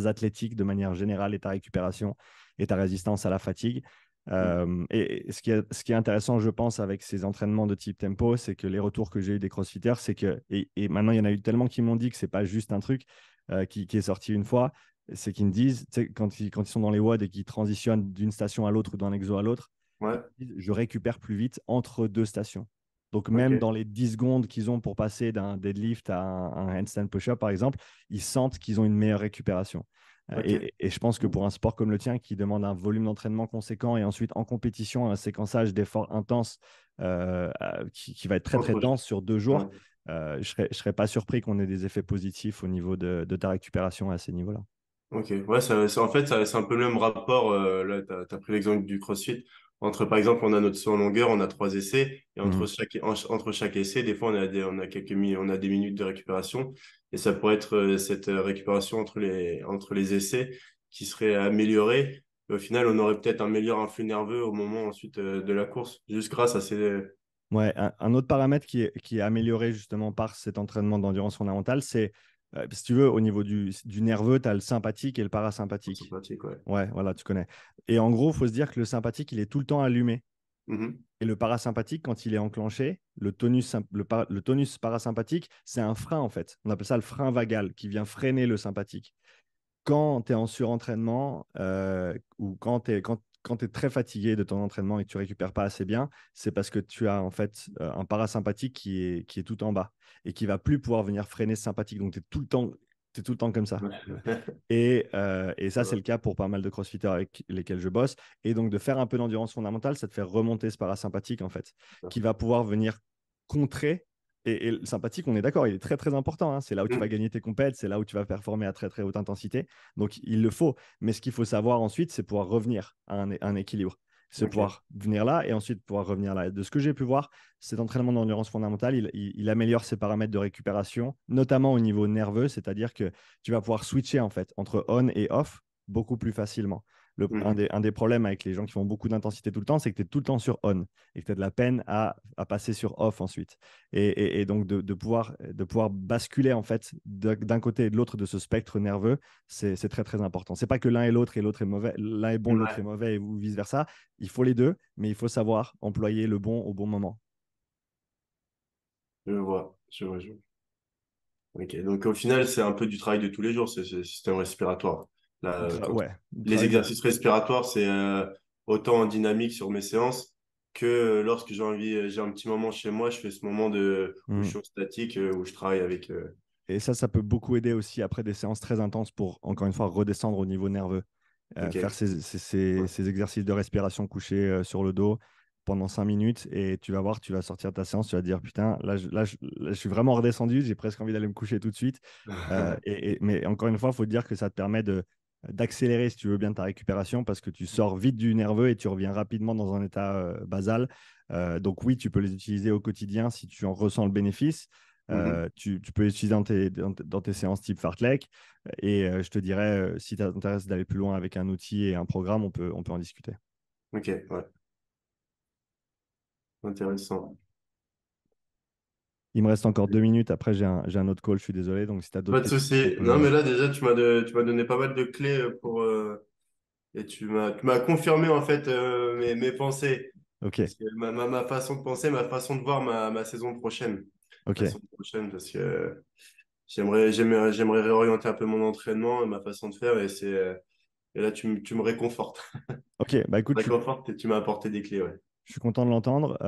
athlétique de manière générale et ta récupération et ta résistance à la fatigue. Et ce qui est intéressant, je pense, avec ces entraînements de type tempo, c'est que les retours que j'ai eu des crossfitters, c'est que, et maintenant il y en a eu tellement qui m'ont dit que c'est pas juste un truc qui est sorti une fois, c'est qu'ils me disent, tu sais, quand ils sont dans les WOD et qu'ils transitionnent d'une station à l'autre ou d'un exo à l'autre, Ouais. je récupère plus vite entre deux stations. Donc, même Ok. dans les 10 secondes qu'ils ont pour passer d'un deadlift à un handstand push-up, par exemple, ils sentent qu'ils ont une meilleure récupération. Ok. Et je pense que pour un sport comme le tien, qui demande un volume d'entraînement conséquent et ensuite en compétition, un séquençage d'efforts intenses qui va être très, très Entre. dense sur 2 jours, Ouais. je serais pas surpris qu'on ait des effets positifs au niveau de ta récupération à ces niveaux-là. Ok, ouais, en fait, c'est un peu le même rapport. Là, tu as pris l'exemple du CrossFit. Entre, par exemple, on a notre saut en longueur, on a 3 essais, et Mhm. entre chaque essai, des fois, on a on a des minutes de récupération, et ça pourrait être cette récupération entre les essais qui serait améliorée. Et au final, on aurait peut-être un meilleur influx nerveux au moment ensuite de la course, juste grâce à ces. Ouais, un autre paramètre qui est amélioré justement par cet entraînement d'endurance fondamentale, c'est, si tu veux, au niveau du nerveux, tu as le sympathique et le parasympathique. Sympathique, ouais. Ouais, voilà, tu connais. Et en gros, il faut se dire que le sympathique, il est tout le temps allumé. Mhm. Et le parasympathique, quand il est enclenché, le tonus parasympathique, c'est un frein en fait. On appelle ça le frein vagal qui vient freiner le sympathique quand tu es en surentraînement ou quand tu es très fatigué de ton entraînement et que tu récupères pas assez bien, c'est parce que tu as en fait un parasympathique qui est tout en bas et qui va plus pouvoir venir freiner ce sympathique. Donc, tu es t'es tout le temps comme ça. Ouais. Et Ça ça, c'est va. le cas pour pas mal de crossfitters avec lesquels je bosse. Et donc, de faire un peu d'endurance fondamentale, ça te fait remonter ce parasympathique, en fait, qui va pouvoir venir contrer. Et le sympathique, on est d'accord, il est très, très important, hein. C'est là où tu vas Mhm. gagner tes compètes, c'est là où tu vas performer à très, très haute intensité. Donc, il le faut. Mais ce qu'il faut savoir ensuite, c'est pouvoir revenir à un équilibre. C'est Ok. pouvoir venir là et ensuite pouvoir revenir là. Et de ce que j'ai pu voir, cet entraînement d'endurance fondamentale, il améliore ses paramètres de récupération, notamment au niveau nerveux, c'est-à-dire que tu vas pouvoir switcher en fait entre on et off beaucoup plus facilement. Un des problèmes avec les gens qui font beaucoup d'intensité tout le temps, c'est que tu es tout le temps sur on et que tu as de la peine à passer sur off ensuite. Et donc, de pouvoir basculer en fait d'un côté et de l'autre de ce spectre nerveux, c'est très, très important. C'est pas que l'un est l'autre et l'autre est mauvais, l'un est bon, l'autre est Ouais, mauvais ou vice-versa. Il faut les deux, mais il faut savoir employer le bon au bon moment. je vois, je vois. Ok, donc au final, c'est un peu du travail de tous les jours, c'est le système respiratoire. Là, Ouais, les travail de... exercices respiratoires, c'est autant en dynamique sur mes séances que lorsque j'ai un petit moment chez moi, je fais ce moment où je Hmm. suis au statique, où je travaille avec. Et ça peut beaucoup aider aussi après des séances très intenses pour, encore une fois, redescendre au niveau nerveux. Faire Ok. Ouais. ces exercices de respiration couchés sur le dos pendant 5 minutes et tu vas voir, tu vas sortir de ta séance, tu vas te dire, putain, là, je suis vraiment redescendu, j'ai presque envie d'aller me coucher tout de suite. Mais encore une fois, il faut te dire que ça te permet d'accélérer, si tu veux bien, ta récupération parce que tu sors vite du nerveux et tu reviens rapidement dans un état basal. Donc oui, tu peux les utiliser au quotidien si tu en ressens le bénéfice. Mhm. Tu peux les utiliser dans tes séances type fartlek. Et je te dirais, si ça t'intéresse d'aller plus loin avec un outil et un programme, on peut en discuter. Ok, ouais, intéressant. Il me reste encore 2 minutes. Après, j'ai un autre call. Je suis désolé. Donc, si tu as d'autres Pas de questions, souci. Non, mais là, déjà, tu m'as donné pas mal de clés et tu m'as confirmé, en fait, mes pensées. Ok, Parce que ma façon de penser, ma façon de voir ma saison prochaine. La ok, saison prochaine, parce que j'aimerais réorienter un peu mon entraînement et ma façon de faire. Et là, tu me réconfortes. ok. Bah écoute, Réconforte et tu m'as apporté des clés, ouais. je suis content de l'entendre.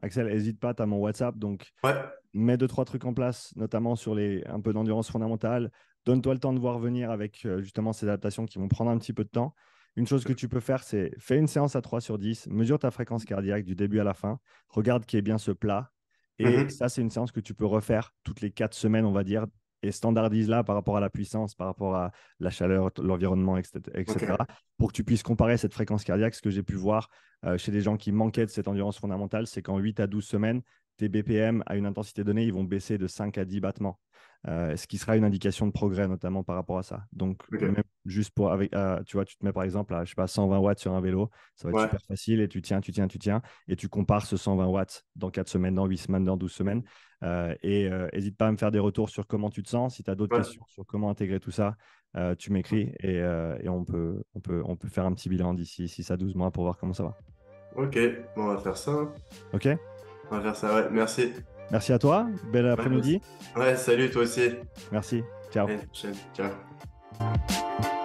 Axel, n'hésite pas, tu as mon WhatsApp. Donc, Ouais. mets deux, trois trucs en place, notamment sur un peu d'endurance fondamentale. Donne-toi le temps de voir venir avec justement ces adaptations qui vont prendre un petit peu de temps. Une chose que tu peux faire, c'est fais une séance à 3 sur 10, mesure ta fréquence cardiaque du début à la fin, regarde qu'il y ait bien ce plat. Et Mhm. ça, c'est une séance que tu peux refaire toutes les 4 semaines, on va dire, et standardise-la par rapport à la puissance, par rapport à la chaleur, l'environnement, etc., Ok. pour que tu puisses comparer cette fréquence cardiaque. Ce que j'ai pu voir chez des gens qui manquaient de cette endurance fondamentale, c'est qu'en 8 à 12 semaines, tes BPM à une intensité donnée, ils vont baisser de 5 à 10 battements, ce qui sera une indication de progrès, notamment par rapport à ça. Donc, Ok. même juste tu vois, tu te mets par exemple à, je sais pas, 120 watts sur un vélo, ça va être Ouais. super facile et tu tiens, et tu compares ce 120 watts dans 4 semaines, dans 8 semaines, dans 12 semaines. Et n'hésite pas à me faire des retours sur comment tu te sens. Si tu as d'autres Ouais. questions sur comment intégrer tout ça, tu m'écris et on peut faire un petit bilan d'ici 6 à 12 mois pour voir comment ça va. Ok. Bon, on va faire ça, hein. Ok? On va faire ça, ouais. Merci. Merci à toi. Bel Ouais, toi aussi. après-midi. Ouais, salut, toi aussi. Merci. Ciao. À une prochaine. Ciao.